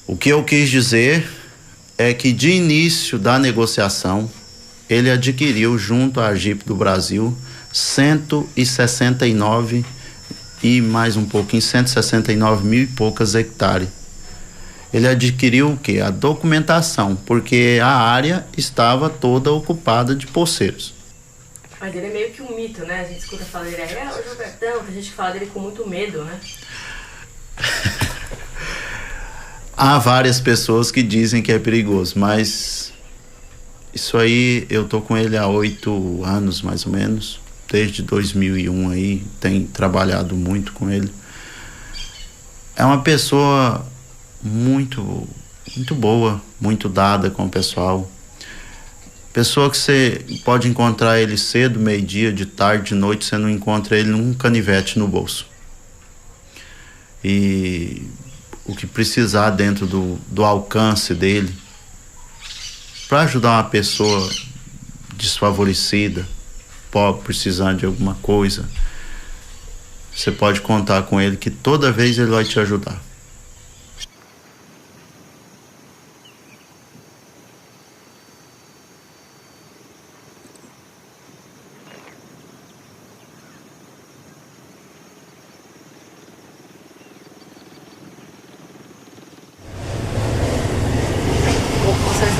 O que eu quis dizer é que de início da negociação, ele adquiriu junto à Agip do Brasil 169 e mais um pouquinho, 169 mil e poucas hectares. Ele adquiriu o quê? A documentação, porque a área estava toda ocupada de poceiros. Mas ele é meio que um mito, né? A gente escuta falar dele aí, o Gilbertão, tem gente que fala dele com muito medo, né? Há várias pessoas que dizem que é perigoso, mas isso aí eu tô com ele há 8 anos mais ou menos, desde 2001 aí, tenho trabalhado muito com ele. É uma pessoa muito boa, muito dada com o pessoal. Pessoa que você pode encontrar ele cedo, meio-dia, de tarde, de noite, você não encontra ele num canivete no bolso. E o que precisar dentro do alcance dele para ajudar uma pessoa desfavorecida, pobre, precisando de alguma coisa, você pode contar com ele que toda vez ele vai te ajudar.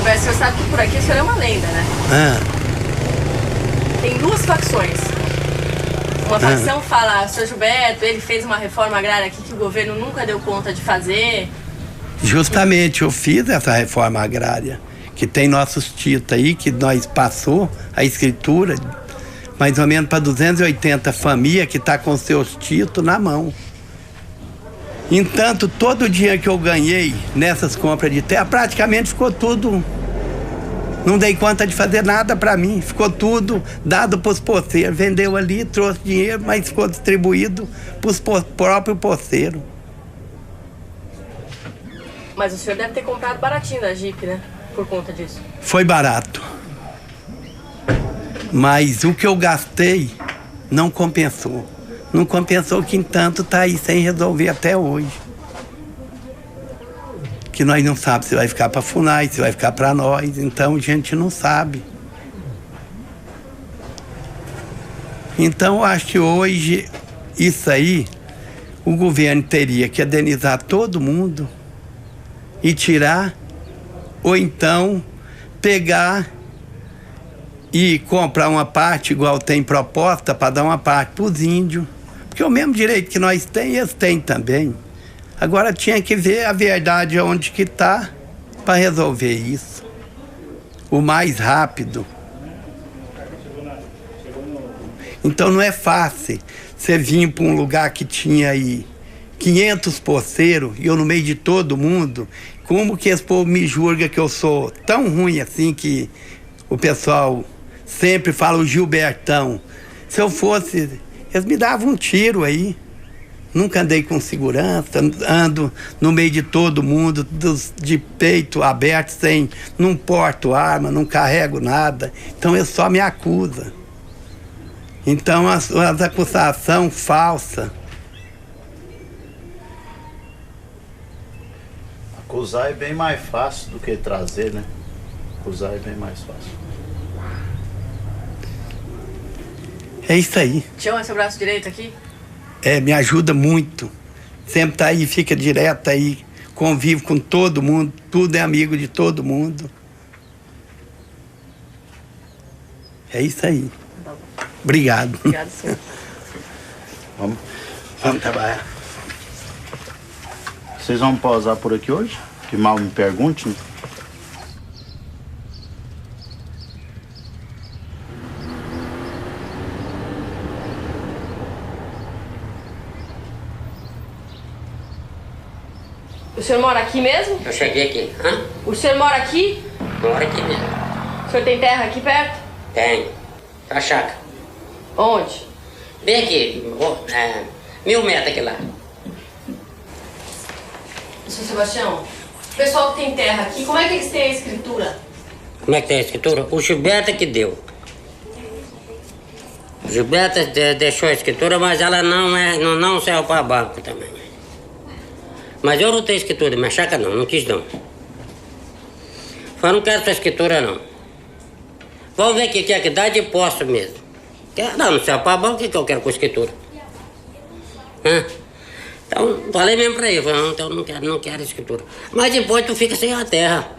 O senhor sabe que por aqui o senhor é uma lenda, né? Tem 2 facções. Uma facção fala, seu Gilberto, ele fez uma reforma agrária aqui que o governo nunca deu conta de fazer. Justamente, eu fiz essa reforma agrária, que tem nossos títulos aí, que nós passou a escritura, mais ou menos para 280 famílias que está com seus títulos na mão. Entanto, todo o dinheiro que eu ganhei nessas compras de terra, praticamente ficou tudo. Não dei conta de fazer nada para mim, ficou tudo dado para os poceiros. Vendeu ali, trouxe dinheiro, mas ficou distribuído para os próprios poceiros. Mas o senhor deve ter comprado baratinho da Jeep, né? Por conta disso. Foi barato. Mas o que eu gastei não compensou. Não compensou, que entanto está aí sem resolver até hoje. Que nós não sabemos se vai ficar para a FUNAI, se vai ficar para nós, então a gente não sabe. Então eu acho que hoje isso aí o governo teria que indenizar todo mundo e tirar, ou então pegar e comprar uma parte igual tem proposta para dar uma parte para os índios, porque o mesmo direito que nós temos, eles têm também. Agora tinha que ver a verdade onde que está para resolver isso. O mais rápido. Então não é fácil você vir para um lugar que tinha aí 500 poceiros e eu no meio de todo mundo. Como que esse povo me julga que eu sou tão ruim assim, que o pessoal sempre fala o Gilbertão. Se eu fosse, eles me davam um tiro aí. Nunca andei com segurança, ando no meio de todo mundo, de peito aberto, sem, não porto arma, não carrego nada. Então ele só me acusa. Então as acusações falsas. Acusar é bem mais fácil do que trazer, né? Acusar é bem mais fácil. É isso aí. Tião, é seu braço direito aqui? Me ajuda muito. Sempre tá aí, fica direto aí, convive com todo mundo, tudo é amigo de todo mundo. É isso aí. Obrigado. Obrigado, senhor. Vamos trabalhar. Vocês vão pausar por aqui hoje? Que mal me pergunte, né? O senhor mora aqui mesmo? Eu cheguei aqui. O senhor mora aqui? Moro aqui mesmo. O senhor tem terra aqui perto? Tenho. A chácara. Onde? Bem aqui, 1000 metros aqui lá. Seu Sebastião, o pessoal que tem terra aqui, como é que eles têm a escritura? Como é que tem a escritura? O Gilberto que deu. O Gilberto deixou a escritura, mas ela não saiu para banco também. Mas eu não tenho escritura, minha chácara não quis não. Eu não quero essa escritura não. Vamos ver o que é que dá de posto mesmo. Não saiu para banco, o que eu quero com escritura? Então, falei mesmo pra ele, falei, então não quero escritura. Mas depois tu fica sem a terra.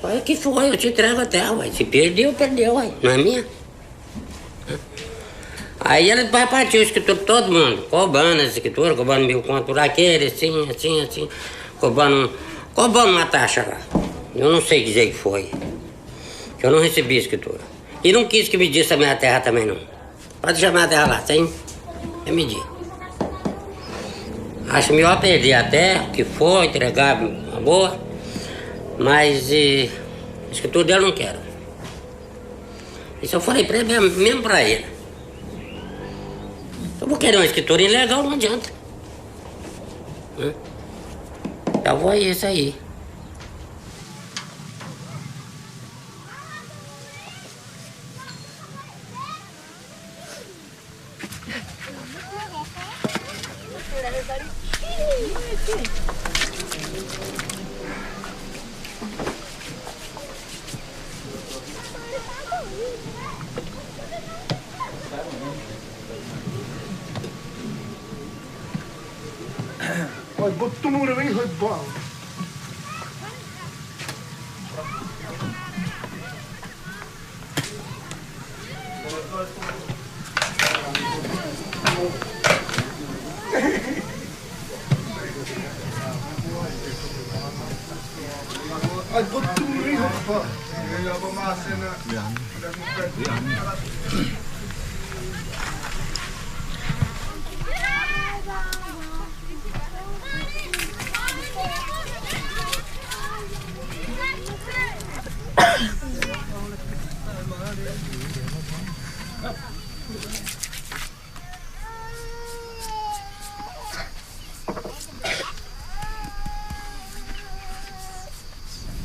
Olha que foi, eu te entrego a terra, ué. Se perdeu, ué. Não é minha. Aí ele vai partir a escritura todo mundo, cobrando a escritura, cobrando 1000 conto por aquele, assim, cobrando uma taxa lá. Eu não sei dizer que foi. Que eu não recebi a escritura. E não quis que medisse a minha terra também, não. Pode chamar a terra lá, sem medir. Acho melhor perder a terra, que for, entregar uma boa, mas a escritura dele eu não quero. Isso eu falei pra ele, mesmo pra ele. Eu vou querer uma escritura ilegal, não adianta. Eu vou isso aí. Ôi, bút tu mua được hơi bỏ. Ôi, bút tu mua được hơi bỏ.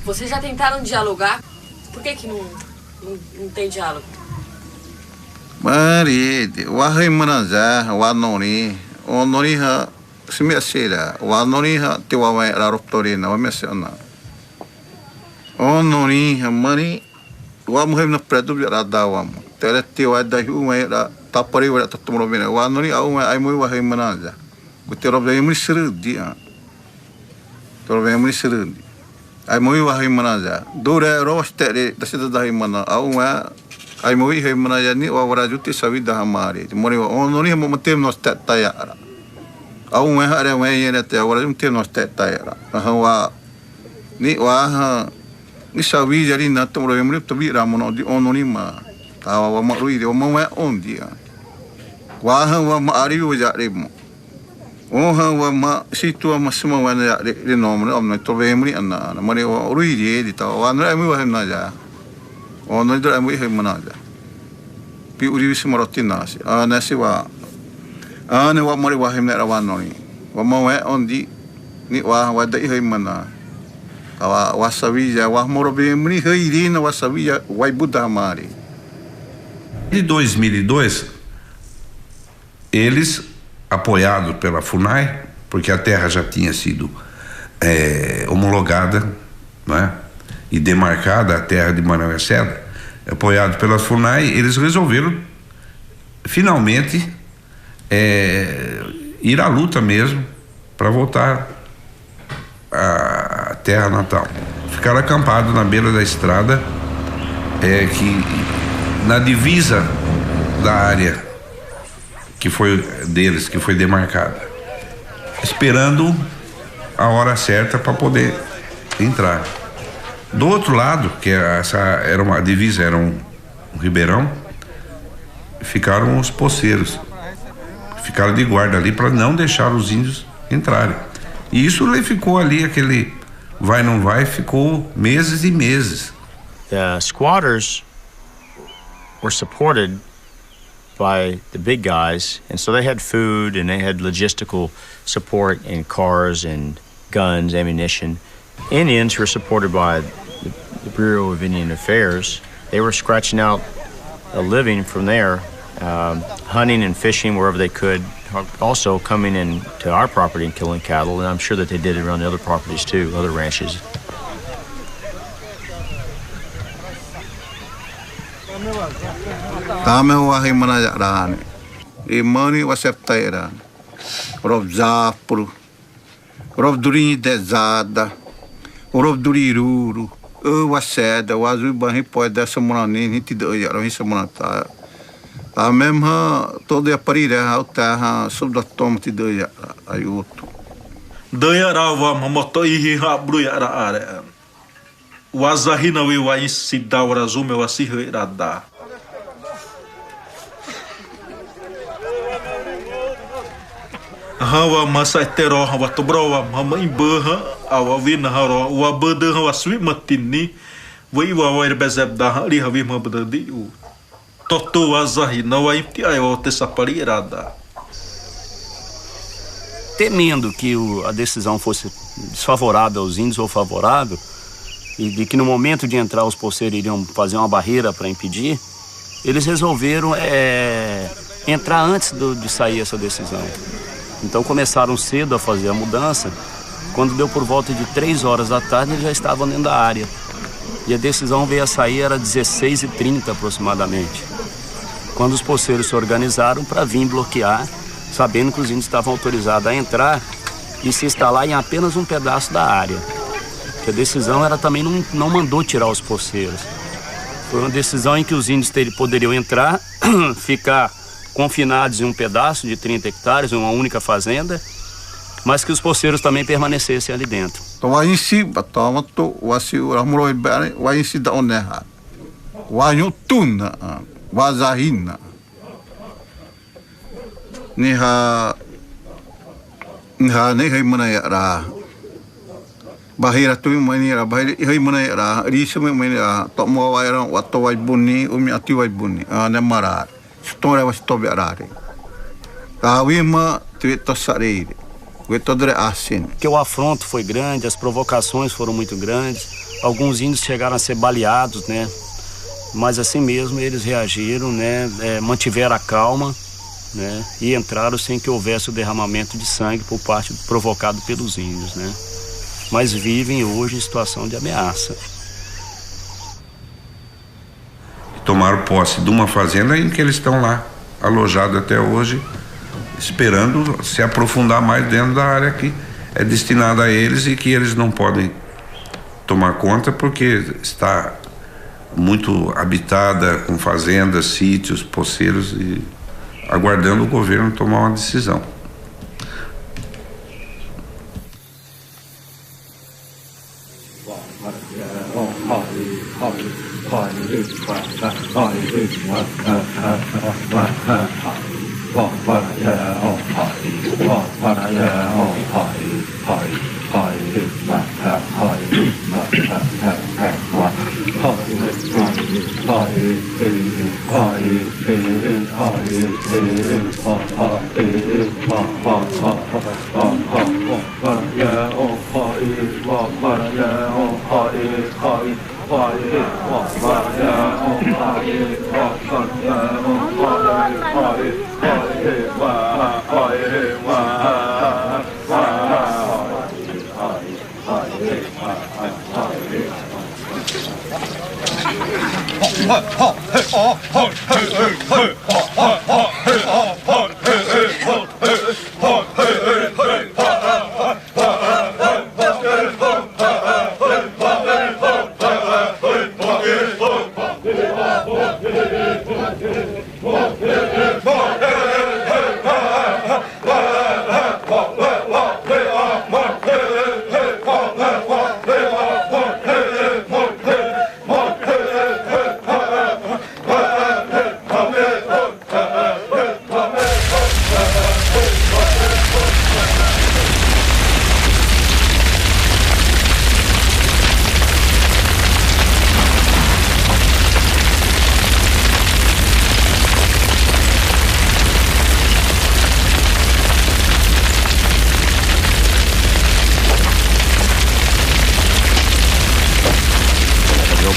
Vocês já tentaram dialogar? Por que não tem diálogo? Mari, wahai manazah, wanoni, ononi ha simiasira, wanoni ha tiwawai raruptorina, wamiasiona. Ononi ha mani, wamuhem na predu radawam. Tele tiwai dahiumai ra tapari wa tatumrobina. Wanoni aumai aimui wahai manazah. Kutirobda yemri serudi. Torobda yemri serudi. Ai moi wahai manaja dure roste da sida dahi mana au ma ai moi hai manaja ni wa warajuti savida hamari mori wa ononi mo matem no sta tayara au ma hare ma yene te warajuti no sta tayara wa ni wa ni savija ri na tomro yemri tobi ramono di ononi ma ta wa ma rui de mo ma on dia wa ma ari wa ja remo wa ma situa masima wana de nomre omna trovemri anna mari rui di ta wana mi wa hemna ja ono dra mi hemna ja pi uri vis marotina si ana si wa ana wa mari wa hemna rawano ni wa ma wa ondi ni wa dai hemna wa savija wa morobemri heirina wa savija wa buda mari. Em 2002 eles, apoiado pela FUNAI, porque a terra já tinha sido homologada, né, e demarcada, a terra de Manuel Cedra, apoiado pela FUNAI, eles resolveram finalmente ir à luta mesmo para voltar à terra natal. Ficaram acampados na beira da estrada, que na divisa da área que foi deles, que foi demarcada, esperando a hora certa para poder entrar. Do outro lado, que essa era uma divisa, era um ribeirão, ficaram os poceiros, ficaram de guarda ali para não deixar os índios entrarem. E isso ficou ali, aquele vai não vai, ficou meses e meses. The squatters were supported by the big guys, and so they had food and they had logistical support and cars and guns, ammunition. Indians were supported by the Bureau of Indian Affairs. They were scratching out a living from there, hunting and fishing wherever they could, also coming in to our property and killing cattle, and I'm sure that they did it around the other properties too, other ranches. Tame wahi mana rane. E mani waseptai rane. Rov zapru. Rov duri dezada. Rov duri ruru. Waseda, wazu banhi pode dessa monani, niti doia, ravisa monata. A mesma toda a parira, a terra, sob da toma te doia, ayuto. Doia rava, mamoto ihi habruia ara. Wazahina we wa insida warazume wasihe irada. Hawa masaitero hawa tobrowa mama imbaha awa vina haro wa bada hawa swi matini wa iwa wa irbezeb da ri hawi mabdadi u toto wazahina wa imti ayo tesapari irada. Temendo que a decisão fosse desfavorável aos índios ou favorável, e de que no momento de entrar os poceiros iriam fazer uma barreira para impedir, eles resolveram entrar antes de sair essa decisão. Então começaram cedo a fazer a mudança. Quando deu por volta de 3 horas da tarde, eles já estavam dentro da área. E a decisão veio a sair, era 16h30 aproximadamente. Quando os poceiros se organizaram para vir bloquear, sabendo que os índios estavam autorizados a entrar e se instalar em apenas um pedaço da área. Que a decisão era também não mandou tirar os poceiros. Foi uma decisão em que os índios poderiam entrar, ficar confinados em um pedaço de 30 hectares, uma única fazenda, mas que os poceiros também permanecessem ali dentro. Bahira tu manira bahira ihai manira risme manira tomo waira wato wai buni umi ati wai buni ana marar história was tobe arare awima tuito sarire wetodre asin. Que o afronto foi grande, as provocações foram muito grandes, alguns índios chegaram a ser baleados, né? Mas assim mesmo eles reagiram, né? Mantiveram a calma, né? E entraram sem que houvesse o derramamento de sangue por parte provocado pelos índios, né? Mas vivem hoje em situação de ameaça. Tomaram posse de uma fazenda em que eles estão lá, alojados até hoje, esperando se aprofundar mais dentro da área que é destinada a eles e que eles não podem tomar conta porque está muito habitada com fazendas, sítios, poceiros e aguardando o governo tomar uma decisão.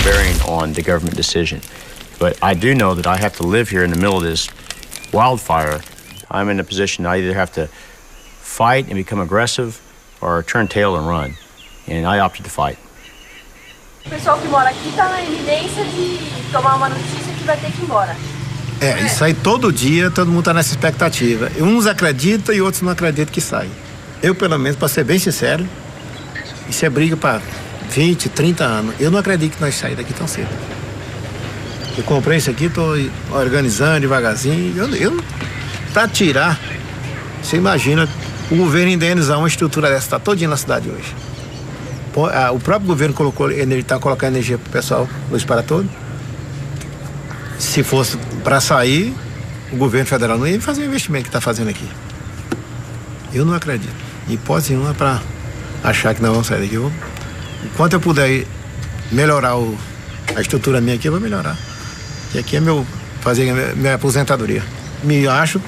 bearing on the government decision. But I do know that I have to live here in the middle of this wildfire. I'm in a position I either have to fight and become aggressive or turn tail and run. And I opted to fight. O pessoal que mora aqui está na iminência de tomar uma notícia que vai ter que ir embora. Isso aí todo dia, todo mundo está nessa expectativa. Uns acreditam e outros não acreditam que sai. Eu, pelo menos, para ser bem sincero, isso é briga para 20, 30 anos. Eu não acredito que nós saímos daqui tão cedo. Eu comprei isso aqui, estou organizando devagarzinho. Para tirar, você imagina o governo indenizar uma estrutura dessa, está todinha na cidade hoje. O próprio governo está colocando energia para o pessoal, luz para todo. Se fosse para sair, o governo federal não ia fazer o investimento que está fazendo aqui. Eu não acredito. Hipótese nenhuma para achar que nós vamos sair daqui. Enquanto eu puder melhorar a estrutura minha aqui, eu vou melhorar. E aqui é fazer minha aposentadoria. Me acho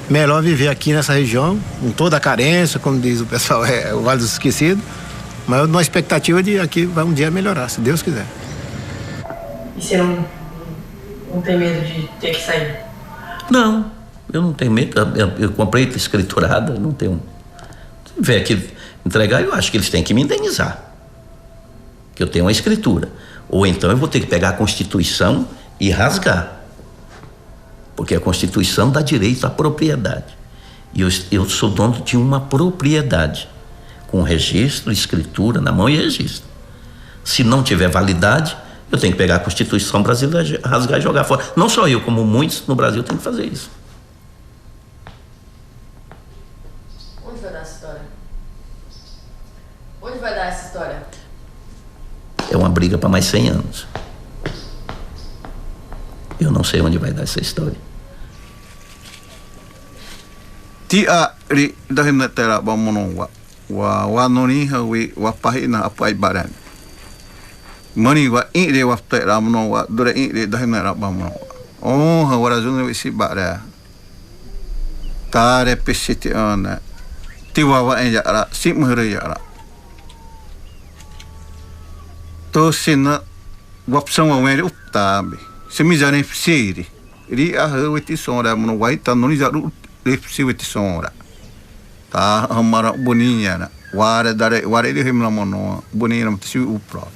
melhor viver aqui nessa região, com toda a carência, como diz o pessoal, é o Vale dos Esquecidos, mas eu numa expectativa de aqui vai um dia melhorar, se Deus quiser. E você não tem medo de ter que sair? Não, eu não tenho medo. Eu comprei escriturada, não tenho. Se tiver que entregar, eu acho que eles têm que me indenizar. Que eu tenho uma escritura. Ou então eu vou ter que pegar a Constituição e rasgar. Porque a Constituição dá direito à propriedade. E eu sou dono de uma propriedade, com registro, escritura na mão e registro. Se não tiver validade, eu tenho que pegar a Constituição brasileira, rasgar e jogar fora. Não só eu, como muitos no Brasil têm que fazer isso. Onde vai dar essa história? Onde vai dar essa história? É uma briga para mais 100 anos. Eu não sei onde vai dar essa história. Tia ri dahim na tera ba mono wa noni ha wa pahina apai baran. Mani wa ire wa tera mono wa dore ire dahim na ba mono. Oh ha wara zunu isi bara. Tare pesiti ana. Tiwa wa enja ara simhre ya ara. To sina wapsang wa were uptabe. Semizane fsiri. Ri a hawiti sonra mono wa ita noni zaru repsiviti sonra. Ta hamara boninha na. Ware de himla mono boninha na tsi upra.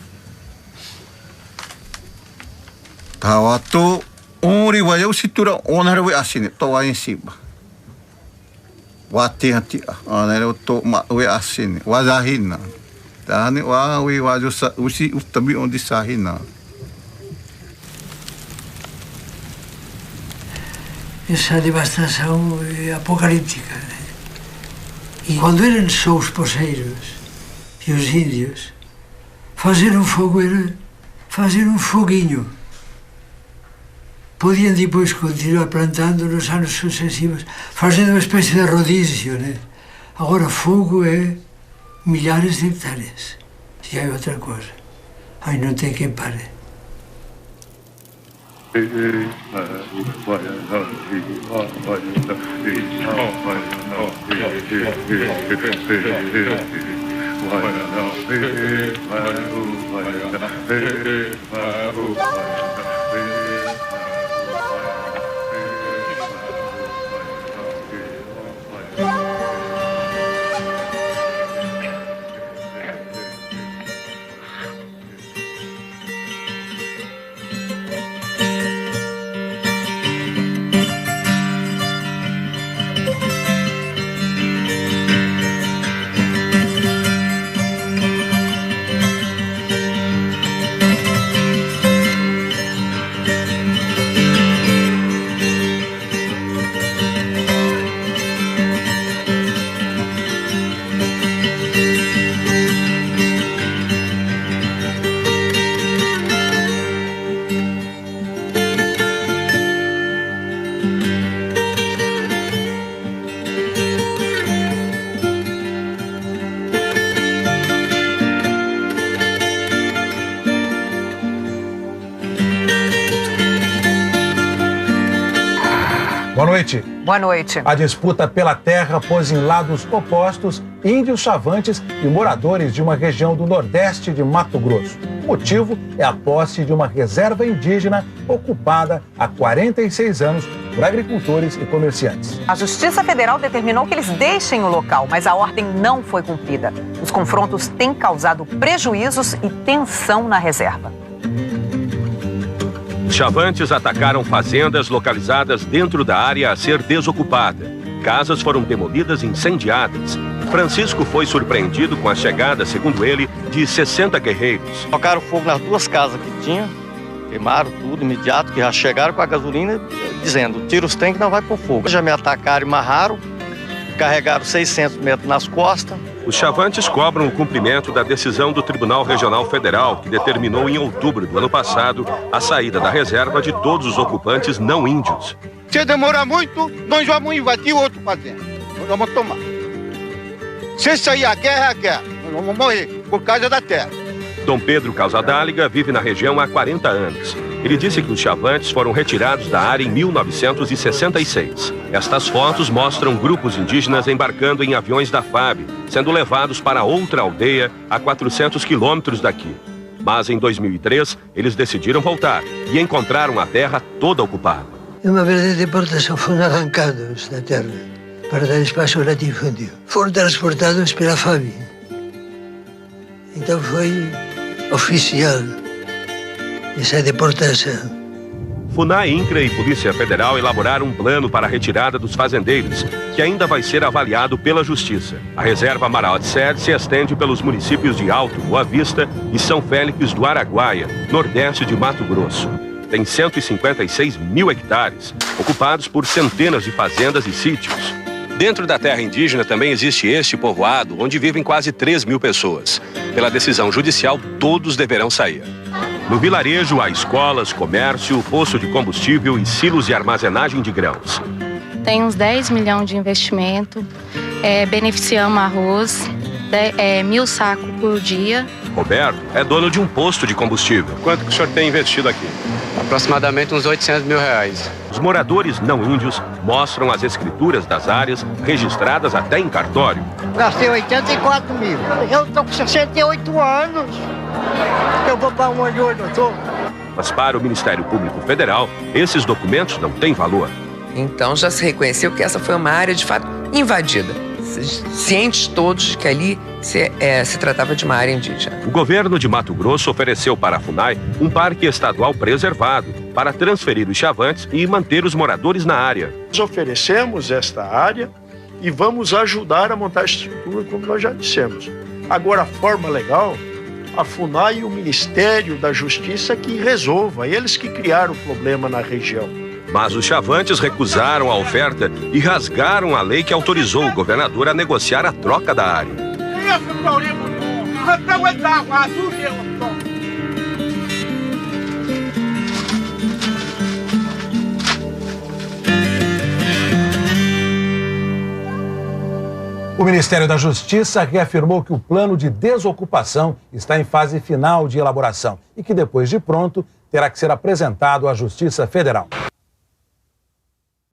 Ta wato ori wa eu situra onar we asine to wa insiba. Wati hati anere to ma we asine wa zahina. Ta ne wa we wa jo usi utabi onde sahina. Essa devastação é apocalíptica. Né? E quando eram só os poceiros e os índios, fazer um fogo era fazer um foguinho. Podiam depois continuar plantando nos anos sucessivos, fazendo uma espécie de rodízio. Né? Agora, fogo é milhares de hectares. E é outra coisa. Aí não tem quem pare. noite. Boa noite. A disputa pela terra pôs em lados opostos índios chavantes e moradores de uma região do nordeste de Mato Grosso. O motivo é a posse de uma reserva indígena ocupada há 46 anos por agricultores e comerciantes. A Justiça Federal determinou que eles deixem o local, mas a ordem não foi cumprida. Os confrontos têm causado prejuízos e tensão na reserva. Os chavantes atacaram fazendas localizadas dentro da área a ser desocupada. Casas foram demolidas e incendiadas. Francisco foi surpreendido com a chegada, segundo ele, de 60 guerreiros. Tocaram fogo nas 2 casas que tinha, queimaram tudo imediato, que já chegaram com a gasolina, dizendo, tira os trem que não vai pro fogo. Já me atacaram e amarraram, carregaram 600 metros nas costas. Os chavantes cobram o cumprimento da decisão do Tribunal Regional Federal, que determinou em outubro do ano passado a saída da reserva de todos os ocupantes não índios. Se demorar muito, nós vamos invadir outro fazenda. Nós vamos tomar. Se sair a guerra, é a guerra. Nós vamos morrer por causa da terra. Dom Pedro Causadáliga vive na região há 40 anos. Ele disse que os chavantes foram retirados da área em 1966. Estas fotos mostram grupos indígenas embarcando em aviões da FAB, sendo levados para outra aldeia a 400 quilômetros daqui. Mas em 2003, eles decidiram voltar e encontraram a terra toda ocupada. Uma verdadeira deportação, foram arrancados da terra para dar espaço ao latifúndio. Foram transportados pela FAB. Então foi oficial essa deportação. FUNAI, INCRA e Polícia Federal elaboraram um plano para a retirada dos fazendeiros, que ainda vai ser avaliado pela Justiça. A reserva Maraó de Sede se estende pelos municípios de Alto, Boa Vista e São Félix do Araguaia, nordeste de Mato Grosso. Tem 156 mil hectares, ocupados por centenas de fazendas e sítios. Dentro da terra indígena também existe este povoado, onde vivem quase 3 mil pessoas. Pela decisão judicial, todos deverão sair. No vilarejo há escolas, comércio, poço de combustível e silos de armazenagem de grãos. Tem uns 10 milhões de investimento, beneficiamos arroz, 1.000 sacos por dia. Roberto é dono de um posto de combustível. Quanto que o senhor tem investido aqui? Aproximadamente uns 800 mil reais. Os moradores não índios mostram as escrituras das áreas registradas até em cartório. Gastei 84 mil. Eu estou com 68 anos. Eu vou para onde hoje eu estou? Mas para o Ministério Público Federal, esses documentos não têm valor. Então já se reconheceu que essa foi uma área de fato invadida. Cientes todos que ali se tratava de uma área indígena. O governo de Mato Grosso ofereceu para a FUNAI um parque estadual preservado para transferir os chavantes e manter os moradores na área. Nós oferecemos esta área e vamos ajudar a montar a estrutura, como nós já dissemos. Agora, a forma legal, a FUNAI e o Ministério da Justiça que resolva, eles que criaram o problema na região. Mas os chavantes recusaram a oferta e rasgaram a lei que autorizou o governador a negociar a troca da área. O Ministério da Justiça reafirmou que o plano de desocupação está em fase final de elaboração e que, depois de pronto, terá que ser apresentado à Justiça Federal.